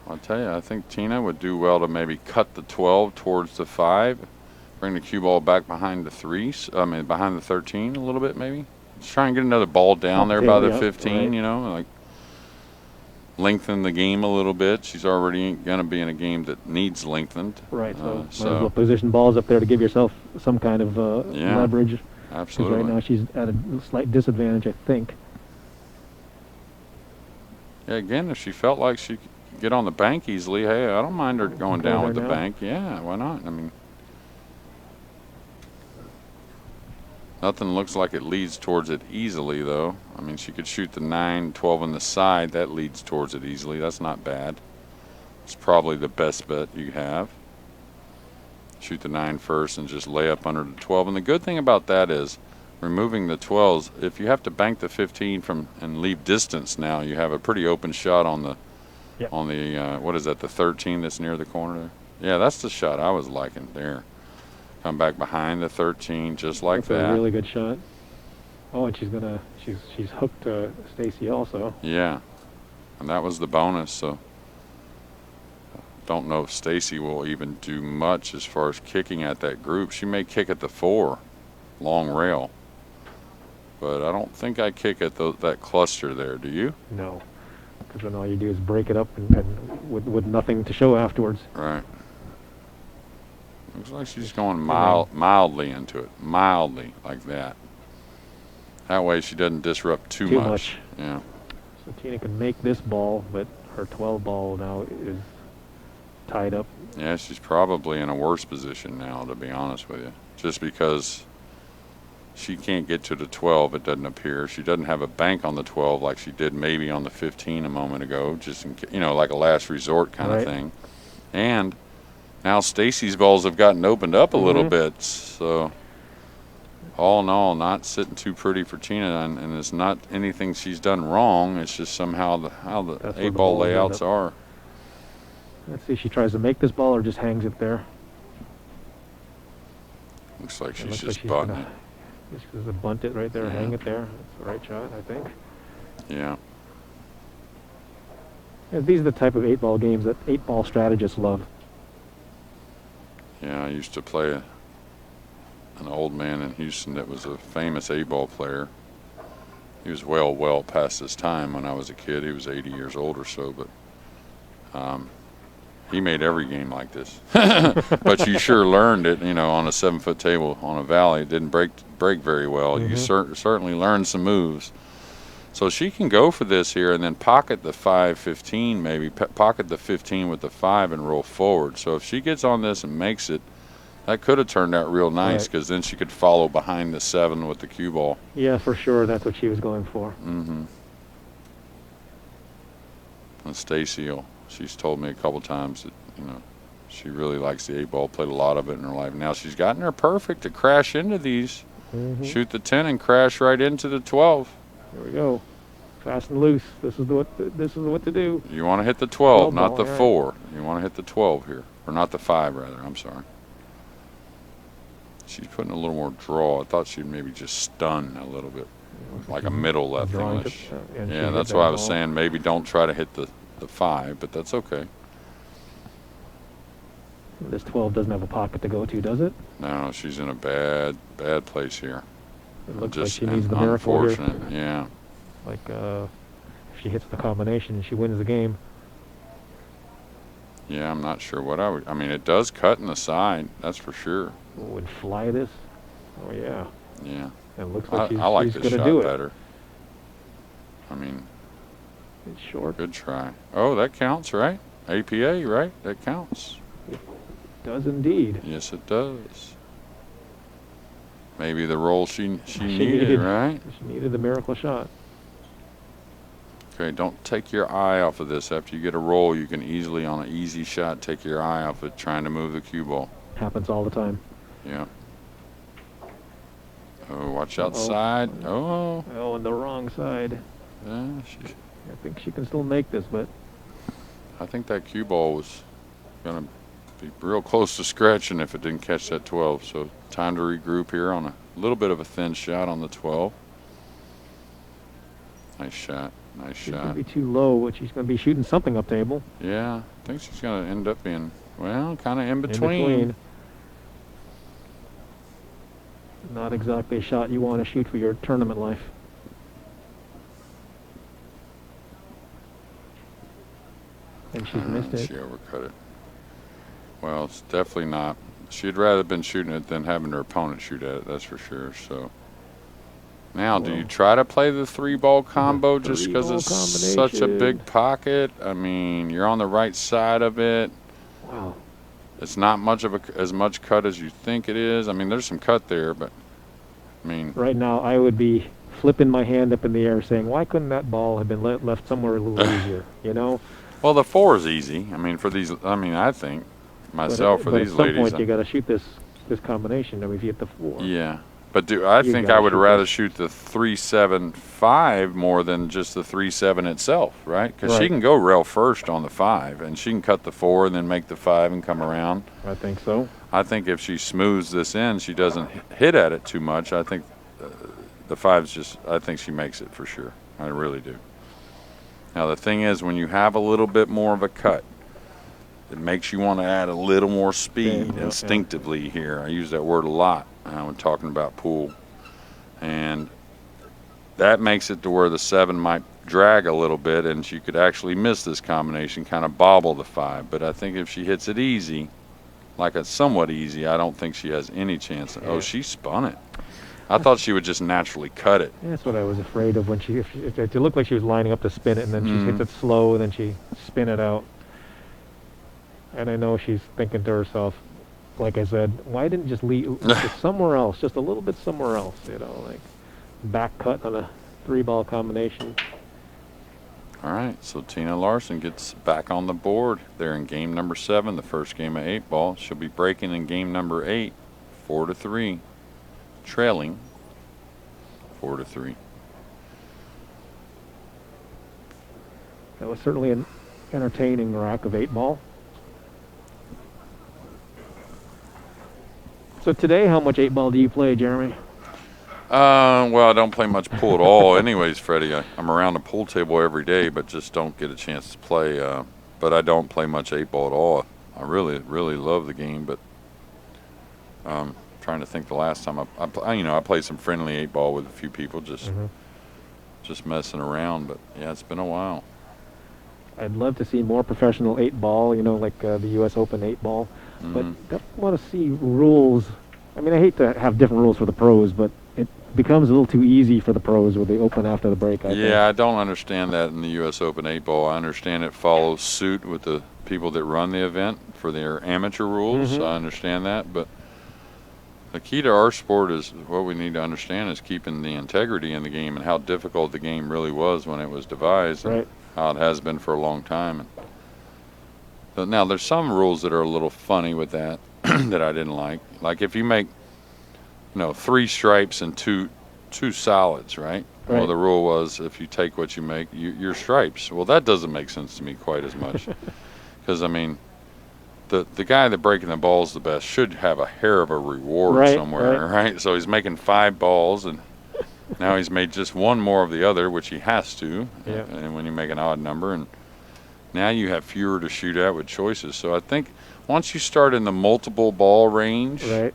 I'll tell you, I think Tina would do well to maybe cut the 12 towards the 5, bring the cue ball back behind the 3s, behind the 13 a little bit maybe. Just try and get another ball down there by the 15, you know, like lengthen the game a little bit. She's already going to be in a game that needs lengthened. Right, so might as well position balls up there to give yourself some kind of leverage. Absolutely. Right now she's at a slight disadvantage, I think. Yeah, again, if she felt like she could get on the bank easily, hey, I don't mind her going down with the bank. Yeah, why not? I mean, nothing looks like it leads towards it easily, though. I mean, she could shoot the 9, 12 on the side. That leads towards it easily. That's not bad. It's probably the best bet you have. Shoot the 9 first and just lay up under the 12. And the good thing about that is, removing the 12s, if you have to bank the 15 from and leave distance now, you have a pretty open shot on the what is that, the 13 that's near the corner there? Yeah, that's the shot I was liking there. Come back behind the 13 just like that. That's a really good shot. Oh, and she's hooked Stacie also. Yeah, and that was the bonus. So don't know if Stacie will even do much as far as kicking at that group. She may kick at the 4 long rail, but I don't think I kick at that cluster there. Do you? No, because then all you do is break it up and with nothing to show afterwards. Right. Looks like she's going mildly into it, mildly like that. That way she doesn't disrupt too much. Yeah. So Tina can make this ball, but her 12 ball now is tied up. Yeah, she's probably in a worse position now, to be honest with you, just because she can't get to the 12, it doesn't appear. She doesn't have a bank on the 12 like she did maybe on the 15 a moment ago, just in, like a last resort kind of thing. And now Stacie's balls have gotten opened up a little bit, so all in all, not sitting too pretty for Tina, and it's not anything she's done wrong. It's just somehow how the 8-ball layouts are. Let's see if she tries to make this ball or just hangs it there. Looks like she's just bunting it. Just going to bunt it right there, hang it there. That's the right shot, I think. Yeah. These are the type of 8-ball games that 8-ball strategists love. Yeah, I used to play an old man in Houston that was a famous 8-ball player. He was well past his time when I was a kid. He was 80 years old or so, but he made every game like this. But you sure learned it, on a 7-foot table on a valley. It didn't break very well. You certainly learned some moves. So she can go for this here and then pocket the 5-15, maybe pocket the 15 with the 5 and roll forward. So if she gets on this and makes it, that could have turned out real nice, because then she could follow behind the 7 with the cue ball. Yeah, for sure. That's what she was going for. And Stacie, she's told me a couple times that, she really likes the 8-ball, played a lot of it in her life. Now she's gotten her perfect to crash into these, shoot the 10 and crash right into the 12. There we go. Fast and loose. This is what to do. You want to hit the 12, not the 4. You want to hit the 12 here, or not the 5 rather. I'm sorry. she's putting a little more draw. I thought she'd maybe just stun a little bit, like a middle left English. Yeah, that's why I was saying maybe don't try to hit the 5, but that's okay. This 12 doesn't have a pocket to go to, does it? No, she's in a bad place here. It looks Just like she needs the miracle here. unfortunate, yeah. Like, if she hits the combination, she wins the game. Yeah, I'm not sure what I mean, it does cut in the side, that's for sure. Would fly this? Oh, yeah. Yeah. It looks like I like she's this going to shot do it. better. I mean, It's short. good try. Oh, that counts, right? APA, right? That counts. Does indeed. Yes, it does. Maybe the roll she needed, needed. right? She needed the miracle shot. Okay, don't take your eye off of this. After you get a roll, you can easily, on an easy shot, take your eye off it, trying to move the cue ball. Happens all the time. Yeah. Oh, watch outside. Oh. Oh, on the wrong side. Yeah, I think she can still make this, but I think that cue ball was going to be real close to scratching if it didn't catch that 12. So time to regroup here on a little bit of a thin shot on the 12. Nice shot. Nice she's going shot. to be too low, but she's going to be shooting something up table. Yeah, I think she's going to end up being, well, kind of in In between. between. Not exactly a shot you want to shoot for your tournament life. And she's missed it. She overcut it. Well, it's definitely not. She'd rather been shooting it than having her opponent shoot at it, that's for sure. So now, do you try to play the 3-ball combo just because it's such a big pocket? I mean, you're on the right side of it. Wow. It's not much of as much cut as you think it is. I mean, there's some cut there, but I mean, Right now, I would be flipping my hand up in the air saying, why couldn't that ball have been left somewhere a little easier, you know? well, the 4 is easy. I mean, for these, I mean, I think myself for but these at some ladies. point, you got to shoot this combination. I mean, if you hit the 4. Yeah, but I think I would rather shoot the 3-7-5 more than just the 3-7 itself, right? Because she can go rail first on the 5, and she can cut the 4 and then make the 5 and come around. I think so. I think if she smooths this in, she doesn't hit at it too much. I think the 5's just, I think she makes it for sure. I really do. Now, the thing is, when you have a little bit more of a cut, it makes you want to add a little more speed instinctively here. I use that word a lot when talking about pool. And that makes it to where the 7 might drag a little bit, and she could actually miss this combination, kind of bobble the 5. But I think if she hits it easy, like it's somewhat easy, I don't think she has any chance. Oh, she spun it. I thought she would just naturally cut it. That's what I was afraid of when if it looked like she was lining up to spin it, and then she hits it slow, and then she spin it out. And I know she's thinking to herself, like I said, why didn't just leave just somewhere else, just a little bit somewhere else, you know, like back cut on a 3-ball combination. All right, so Tina Larsen gets back on the board. They're in game number 7, the first game of 8-ball. She'll be breaking in game number 8, 4-3, trailing 4-3. That was certainly an entertaining rack of 8-ball. So today, how much 8-ball do you play, Jeremy? Well, I don't play much pool at all anyways, Freddie. I'm around the pool table every day, but just don't get a chance to play. But I don't play much 8-ball at all. I really, really love the game, but trying to think the last time I played some friendly 8-ball with a few people, just messing around. But yeah, it's been a while. I'd love to see more professional 8-ball, you know, like the U.S. Open 8-ball. But definitely want to see rules. I mean, I hate to have different rules for the pros, but it becomes a little too easy for the pros with the Open after the break, I think. Yeah, I don't understand that in the U.S. Open 8-ball. I understand it follows suit with the people that run the event for their amateur rules. I understand that, but the key to our sport is what we need to understand is keeping the integrity in the game and how difficult the game really was when it was devised, and how it has been for a long time. But now there's some rules that are a little funny with that that I didn't like. Like if you make, 3 stripes and two solids, right? Well, the rule was if you take what you make, your stripes. Well, that doesn't make sense to me quite as much, because I mean, the guy that breaking the balls the best should have a hair of a reward Right, somewhere, right? So he's making 5 balls, and now he's made just one more of the other, which he has to. Yeah. And when you make an odd number, and now you have fewer to shoot at with choices. So I think once you start in the multiple ball range, Right.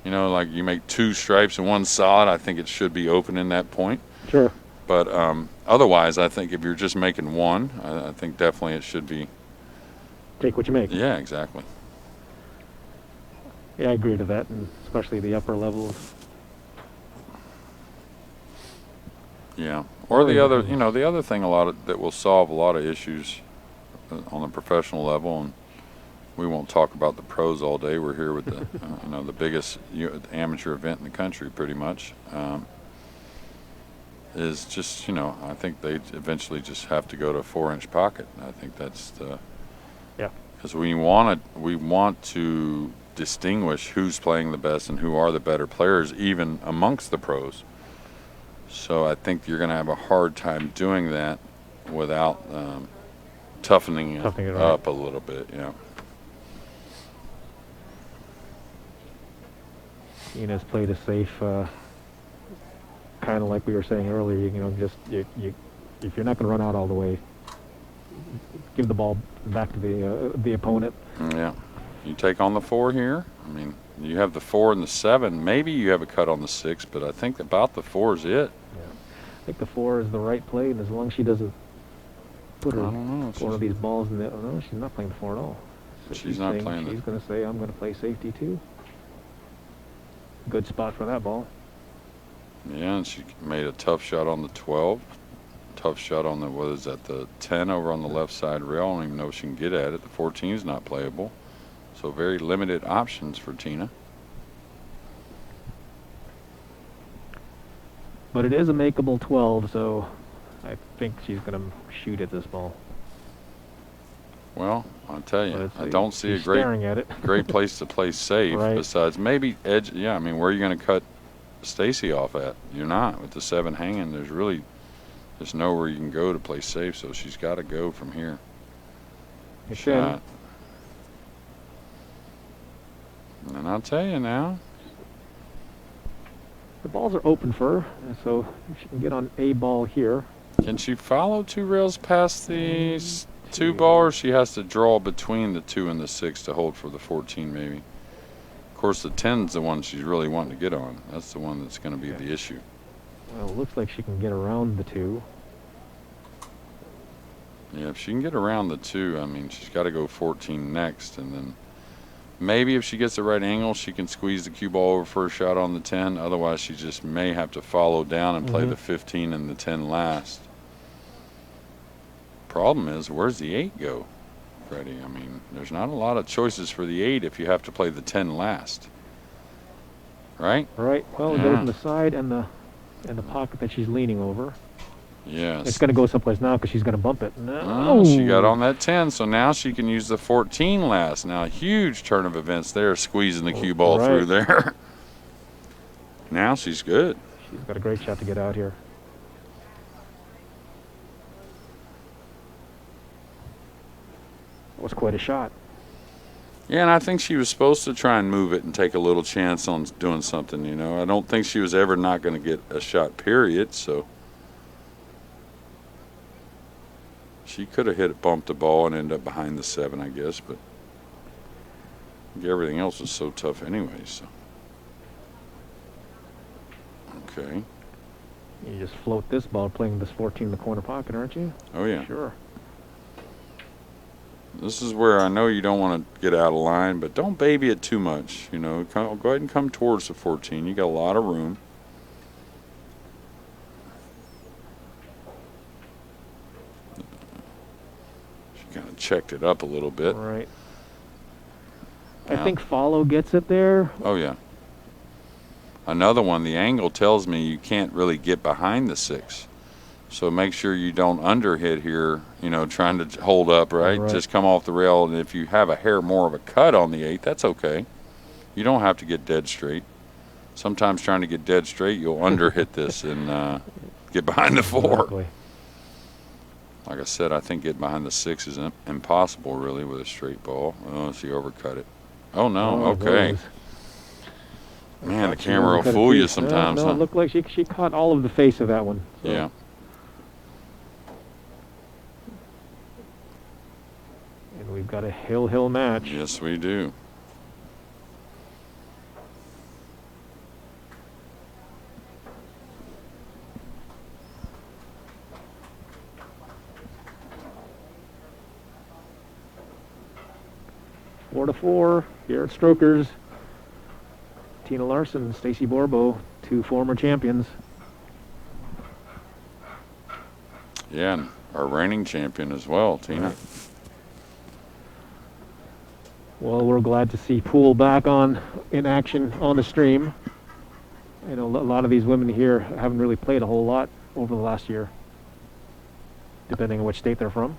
you know, like you make 2 stripes and 1 solid, I think it should be open in that point. Sure. But otherwise, I think if you're just making 1, I think definitely it should be. Take what you make. Yeah, exactly. Yeah, I agree to that, and especially the upper levels. Yeah. Or the other, you know, the other thing that will solve a lot of issues on the professional level, and we won't talk about the pros all day. We're here with the, you know, the biggest amateur event in the country, pretty much. Is just, you know, I think they eventually just have to go to a 4-inch pocket. I think that's the. Yeah. Because we want to distinguish who's playing the best and who are the better players, even amongst the pros. So I think you're going to have a hard time doing that without toughening it up a little bit. Yeah. Tina's played a safe, kind of like we were saying earlier. You know, just if you're not going to run out all the way, give the ball back to the opponent. Yeah. You take on the 4 here. I mean, you have the 4 and the 7. Maybe you have a cut on the 6, but I think about the 4 is it. Yeah. I think the 4 is the right play, and as long as she doesn't put her one of these balls in the. Oh, no, she's not playing the 4 at all. So She's not playing She's going to say, I'm going to play safety too. Good spot for that ball. Yeah, and she made a tough shot on the 12. Tough shot on the, what is that, the 10 over on the left side rail. I don't even know if she can get at it. The 14 is not playable. So very limited options for Tina. But it is a makeable 12, so I think she's going to shoot at this ball. Well, I'll tell you, I But don't see a she's staring at it. great place to play safe Right. besides maybe edge. Yeah, I mean, where are you going to cut Stacie off at? You're not. With the 7 hanging, there's nowhere you can go to play safe, so she's got to go from here. It's Shot. And I'll tell you now, The balls are open for her, so if she can get on a ball here. can she follow 2 rails past the 2 ball, or she has to draw between the 2 and the 6 to hold for the 14 maybe? Of course, the 10's the one she's really wanting to get on. That's the one that's going to be the issue. Well, it looks like she can get around the 2. Yeah, if she can get around the 2, I mean, she's got to go 14 next, and then maybe if she gets the right angle, she can squeeze the cue ball over for a shot on the 10. Otherwise, she just may have to follow down and play the 15 and the 10 last. Problem is, where's the 8 go, Freddie? I mean, there's not a lot of choices for the 8 if you have to play the 10 last, right? Right. Well, it goes in the side and the pocket that she's leaning over. Yes. It's going to go someplace now because she's going to bump it. No. Oh, she got on that 10, so now she can use the 14 last. Now, a huge turn of events there, squeezing the cue ball through there. Now she's good. She's got a great shot to get out here. That was quite a shot. Yeah, and I think she was supposed to try and move it and take a little chance on doing something, you know. I don't think she was ever not going to get a shot, period, so. She could have bumped the ball and ended up behind the 7, I guess, but everything else was so tough anyway, so. Okay. You just float this ball playing this 14 in the corner pocket, aren't you? Oh, yeah. Sure. This is where I know you don't want to get out of line, but don't baby it too much. You know, go ahead and come towards the 14. You got a lot of room. She kind of checked it up a little bit. Right. I think follow gets it there. Oh, yeah. Another one, the angle tells me you can't really get behind the 6. So make sure you don't underhit here, you know, trying to hold up, right? Just come off the rail, and if you have a hair more of a cut on the 8, that's okay. You don't have to get dead straight. Sometimes trying to get dead straight, you'll underhit this and get behind the 4. Exactly. Like I said, I think getting behind the 6 is impossible, really, with a straight ball. Oh, she overcut it. Oh, no. Oh, Okay. those. Man, the She camera will overcut it fool too. you sometimes, No, huh? it looked like she caught all of the face of that one. So. Yeah. And we've got a hill match. Yes, we do. Four to four here at Strokers. Tina Larsen and Stacie Bourbeau, 2 former champions. Yeah, and our reigning champion as well, Tina. Right. Well, we're glad to see Pool back in action on the stream. I know a lot of these women here haven't really played a whole lot over the last year, depending on which state they're from.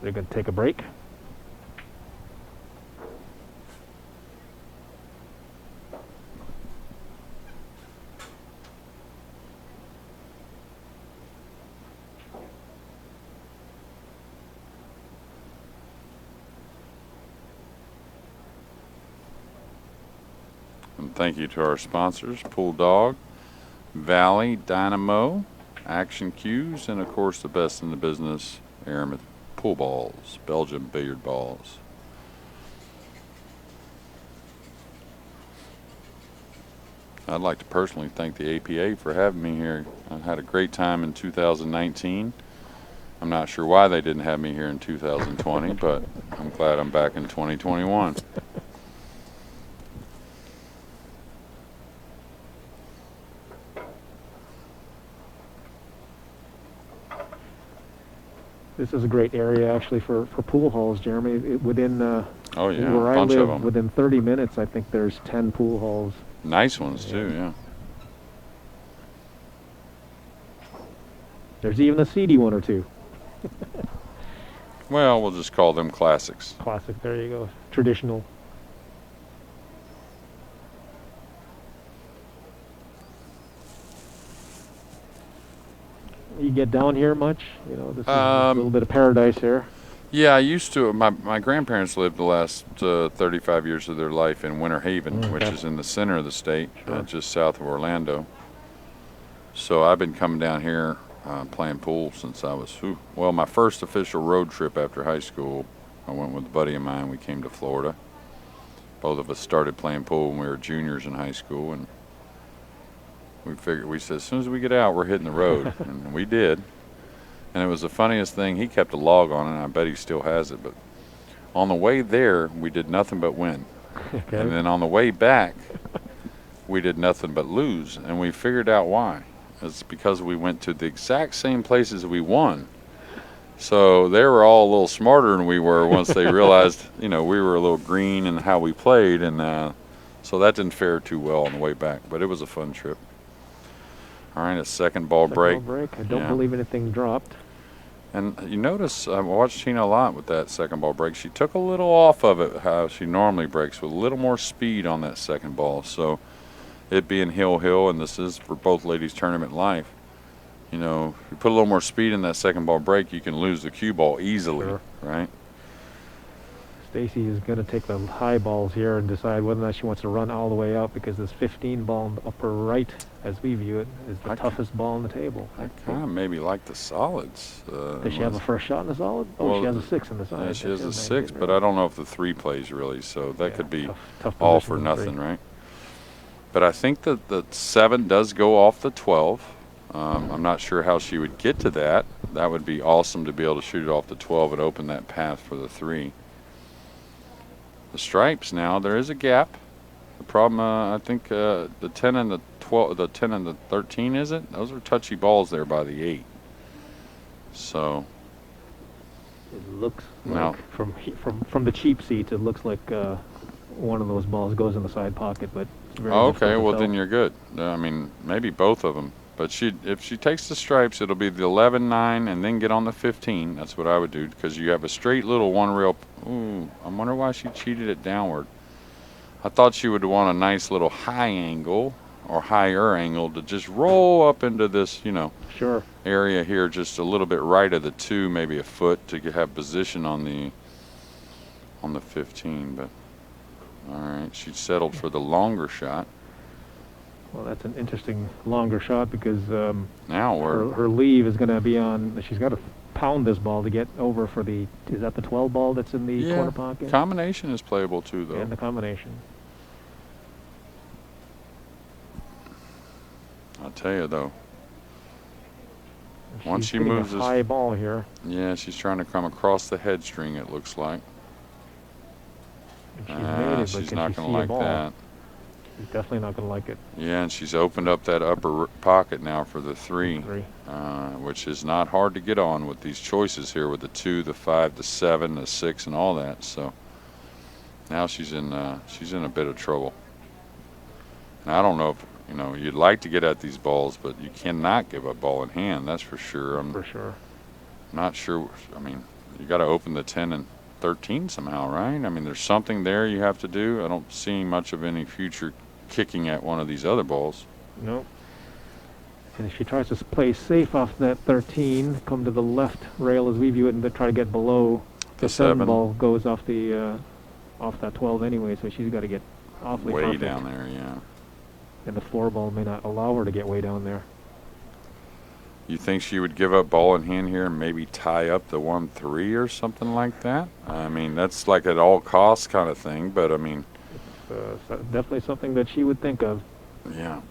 They're going to take a break. And thank you to our sponsors, Pool Dog, Valley, Dynamo, Action Cues, and of course the best in the business, Aramith Pool Balls, Belgian billiard balls. I'd like to personally thank the APA for having me here. I had a great time in 2019. I'm not sure why they didn't have me here in 2020, but I'm glad I'm back in 2021. This is a great area actually for pool halls, Jeremy. Within Oh yeah, where a I bunch of live, them. within 30 minutes, I think there's 10 pool halls. Nice ones too, yeah. There's even a seedy one or two. Well, we'll just call them classics. Classic. There you go. Traditional. You get down here much? You know, this is a little bit of paradise here. Yeah, I used to. My grandparents lived the last 35 years of their life in Winter Haven, which is in the center of the state, just south of Orlando. So I've been coming down here playing pool since I was, well, my first official road trip after high school, I went with a buddy of mine. We came to Florida. Both of us started playing pool when we were juniors in high school, and we said, as soon as we get out, we're hitting the road. And we did. And it was the funniest thing. He kept a log on it, and I bet he still has it. But on the way there, we did nothing but win. Okay. And then on the way back, we did nothing but lose. And we figured out why. It's because we went to the exact same places we won. So they were all a little smarter than we were once they realized, you know, we were a little green in how we played. And so that didn't fare too well on the way back. But it was a fun trip. All right, a second ball break. I don't believe anything dropped. And you notice, I watched Tina a lot with that second ball break. She took a little off of it, how she normally breaks, with a little more speed on that second ball. So it being hill, and this is for both ladies tournament life, you know, if you put a little more speed in that second ball break, you can lose the cue ball easily, right? Stacie is going to take the high balls here and decide whether or not she wants to run all the way out, because this 15 ball in the upper right, as we view it, is the toughest ball on the table. I kind of maybe like the solids. Does she have a first shot in the solid? Oh, well, she has a 6 in the side. Yeah, she has a 6, but I don't know if the 3 plays really, so that could be tough all position for in nothing, 3. right? But I think that the 7 does go off the 12. I'm not sure how she would get to that. That would be awesome to be able to shoot it off the 12 and open that path for the 3. The stripes now, there is a gap. The problem, I think, the 10 and the 12, the 10 and the 13, is it? Those are touchy balls there by the 8. So it looks now, like from the cheap seats, it looks like one of those balls goes in the side pocket, but it's very okay, difficult to well tell. then you're good. I mean, maybe both of them. But if she takes the stripes, it'll be the 11, 9, and then get on the 15. That's what I would do, because you have a straight little one rail. Ooh, I wonder why she cheated it downward. I thought she would want a nice little high angle, or higher angle to just roll up into this, Sure. area here just a little bit right of the 2, maybe a foot to have position on the 15. But all right, she settled for the longer shot. Well, that's an interesting longer shot because Now her leave is going to be on. She's got to pound this ball to get over for the. Is that the 12 ball that's in the corner pocket? Combination is playable too, though. And the combination. I'll tell you though. She's Once she hitting moves a this, high ball here. yeah, she's trying to come across the head string. It looks like. And she's made it, but She's can not she going see to a like ball? that. She's definitely not going to like it. Yeah, and she's opened up that upper pocket now for the 3, which is not hard to get on with these choices here with the 2, the 5, the 7, the 6, and all that. So now she's in a bit of trouble. And I don't know if you'd like to get at these balls, but you cannot give up ball in hand. That's for sure. I'm not sure. I mean, you got to open the 10 and 13 somehow, right? I mean, there's something there you have to do. I don't see much of any future kicking at one of these other balls. Nope. And if she tries to play safe off that 13, come to the left rail as we view it, and try to get below the 7 ball goes off the off that 12 anyway, so she's got to get awfully way perfect. down there, yeah. And the 4 ball may not allow her to get way down there. You think she would give up ball in hand here and maybe tie up the 1-3 or something like that? I mean, that's like at all costs kind of thing, but I mean, definitely something that she would think of. Yeah.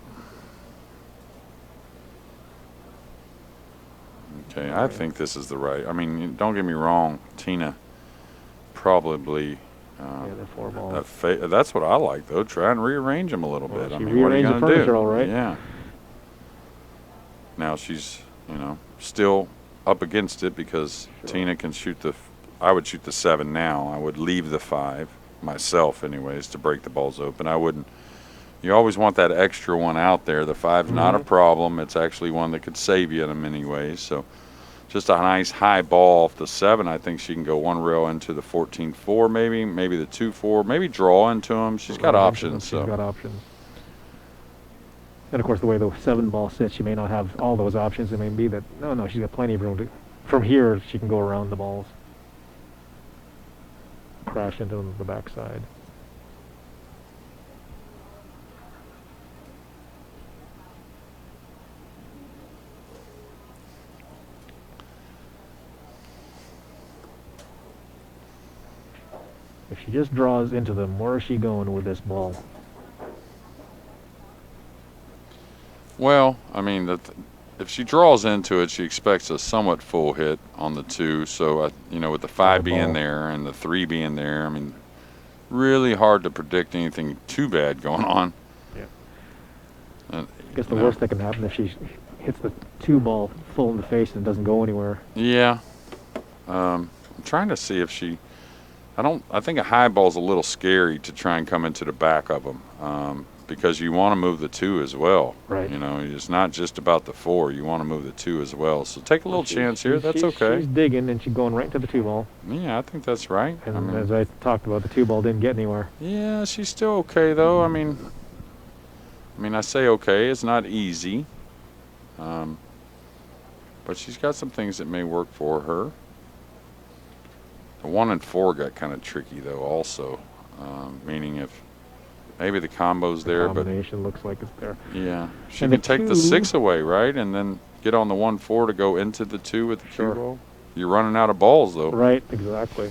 Okay, I think this is the right. I mean, don't get me wrong, Tina probably. The 4 balls. That's what I like, though. Try and rearrange them a little bit. She I mean, what are you rearranged the going to furniture do? all right. Yeah. Now she's, still up against it because Tina can shoot I would shoot the 7 now. I would leave the 5 myself, anyways, to break the balls open. I wouldn't. You always want that extra one out there. The 5's not a problem. It's actually one that could save you in many ways. So just a nice high ball off the 7. I think she can go 1 rail into the 14-4 maybe the 2-4, maybe draw into them. She's got options. She's got options. And of course, the way the 7 ball sits, she may not have all those options. It may be that no, she's got plenty of room to. From here, she can go around the balls, crash into the backside. If she just draws into them, where is she going with this ball? Well, I mean, if she draws into it, she expects a somewhat full hit on the 2. So, with the 5 being there and the 3 being there, I mean, really hard to predict anything too bad going on. Yeah. And, I guess the worst that can happen if she hits the 2 ball full in the face and doesn't go anywhere. Yeah. I'm trying to see if she. I think a high ball's a little scary to try and come into the back of them. Because you want to move the 2 as well. Right. It's not just about the 4. You want to move the 2 as well. So take a little chance here. That's okay. She's digging, and she's going right to the 2 ball. Yeah, I think that's right. And as I talked about, the 2 ball didn't get anywhere. Yeah, she's still okay, though. I mean, I say okay. It's not easy. But she's got some things that may work for her. The 1 and 4 got kind of tricky, though, also. Meaning if maybe the combo's there, but combination looks like it's there. Yeah, she can take the 6 away, right, and then get on the 1-4 to go into the 2 with the cue ball. You're running out of balls, though. Right, exactly.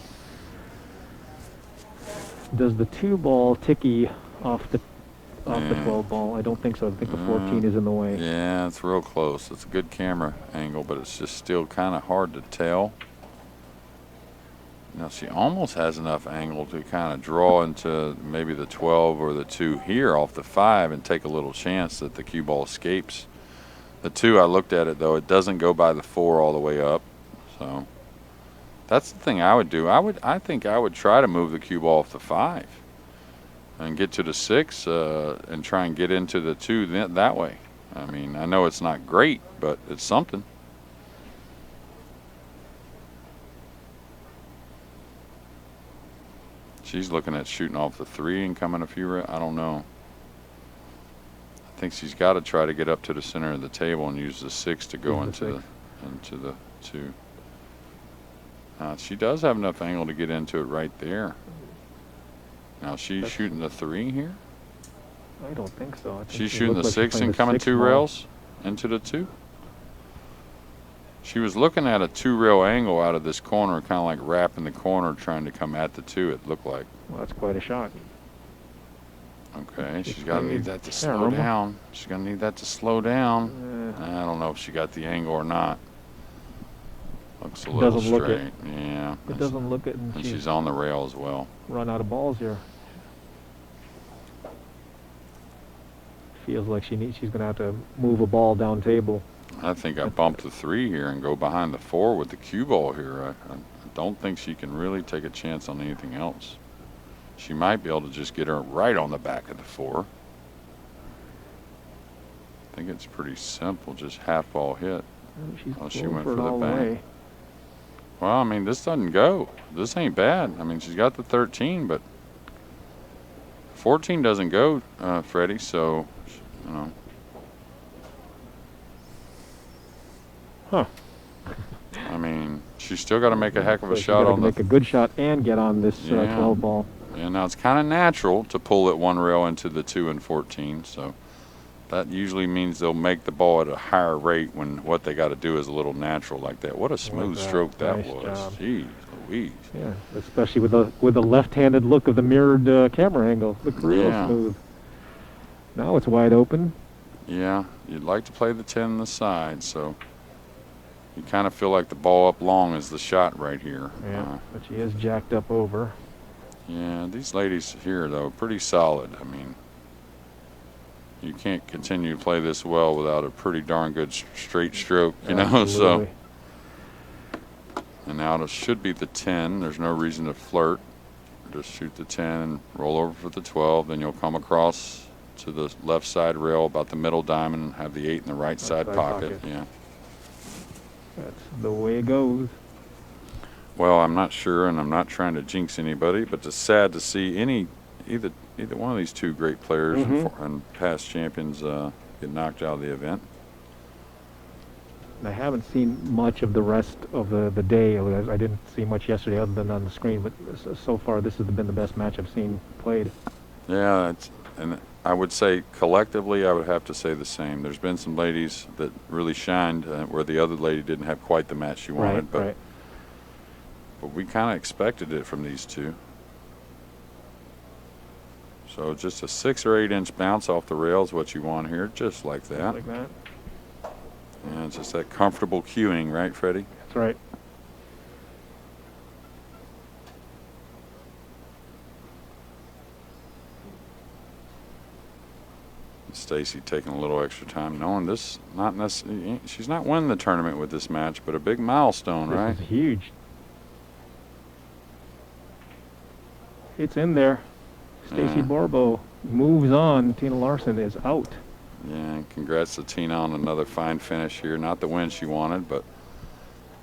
Does the 2 ball ticky off the 12 ball? I don't think so. I think the 14 is in the way. Yeah, it's real close. It's a good camera angle, but it's just still kind of hard to tell. Now she almost has enough angle to kind of draw into maybe the 12 or the 2 here off the 5 and take a little chance that the cue ball escapes. The 2, I looked at it, though, it doesn't go by the 4 all the way up. So that's the thing I would do. I think I would try to move the cue ball off the 5 and get to the 6 and try and get into the 2 that way. I mean, I know it's not great, but it's something. She's looking at shooting off the 3 and coming a few. I don't know. I think she's got to try to get up to the center of the table and use the 6 to go Use the into the 2. She does have enough angle to get into it right there. Now she's shooting the 3 here. I don't think so. I think She's she shooting the looked like she's 6 playing and the coming 6 2 ball. rails into the 2. She was looking at a 2 rail angle out of this corner, kind of like wrapping the corner, trying to come at the 2. It looked like. Well, that's quite a shot. Okay, she's got to need that to slow remember. down. She's going to need that to slow down. I don't know if she got the angle or not. Looks a little Doesn't look straight. it. Yeah. It doesn't look it, and And she's she's on the rail as well. run out of balls here. Feels like she's going to have to move a ball down table. I think I bumped the 3 here and go behind the 4 with the cue ball here. I don't think she can really take a chance on anything else. She might be able to just get her right on the back of the 4. I think it's pretty simple, just half ball hit. She's Oh, she going went for it for the all bank. way. Well, I mean, this doesn't go. This ain't bad. I mean, she's got the 13, but 14 doesn't go, Freddie, so, you know. Huh. I mean, she's still got to make a heck of a So she's shot gotta on the. make a good shot and get on this Yeah. 12 ball. Yeah, now it's kind of natural to pull it 1 rail into the 2 and 14, so that usually means they'll make the ball at a higher rate when what they got to do is a little natural like that. What a smooth that. stroke that Nice was. job. Jeez Louise. Yeah, especially with the left-handed look of the mirrored camera angle. Look real Yeah. smooth. Now it's wide open. Yeah, you'd like to play the 10 on the side, so you kind of feel like the ball up long is the shot right here. Yeah, but she is jacked up over. Yeah, these ladies here, though, pretty solid. I mean, you can't continue to play this well without a pretty darn good straight stroke, you know, so. Absolutely. And now it should be the 10. There's no reason to flirt. Just shoot the 10 and roll over for the 12. Then you'll come across to the left side rail about the middle diamond and have the 8 in the right side pocket. Yeah. That's the way it goes. Well, I'm not sure, and I'm not trying to jinx anybody, but it's sad to see either one of these 2 great players and past champions get knocked out of the event. I haven't seen much of the rest of the day. I didn't see much yesterday other than on the screen, but so far this has been the best match I've seen played. Yeah, and I would say collectively I would have to say the same. There's been some ladies that really shined where the other lady didn't have quite the match she wanted, but we kind of expected it from these 2. So just a 6 or 8 inch bounce off the rail is what you want here, just like that. Like that. Yeah, it's just that comfortable cueing, right, Freddie? That's right. Stacie taking a little extra time, knowing this not necessarily, she's not winning the tournament with this match, but a big milestone, right? This is huge. It's in there. Stacie Bourbeau moves on. Tina Larsen is out. Yeah, and congrats to Tina on another fine finish here. Not the win she wanted, but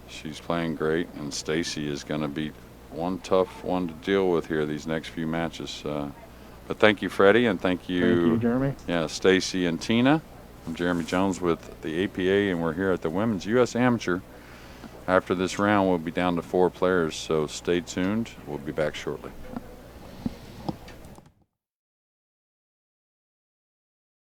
she's playing great, and Stacie is going to be one tough one to deal with here these next few matches. But thank you, Freddie, and thank you, Jeremy. Yeah, Stacie and Tina. I'm Jeremy Jones with the APA, and we're here at the Women's U.S. Amateur. After this round, we'll be down to 4 players, so stay tuned. We'll be back shortly.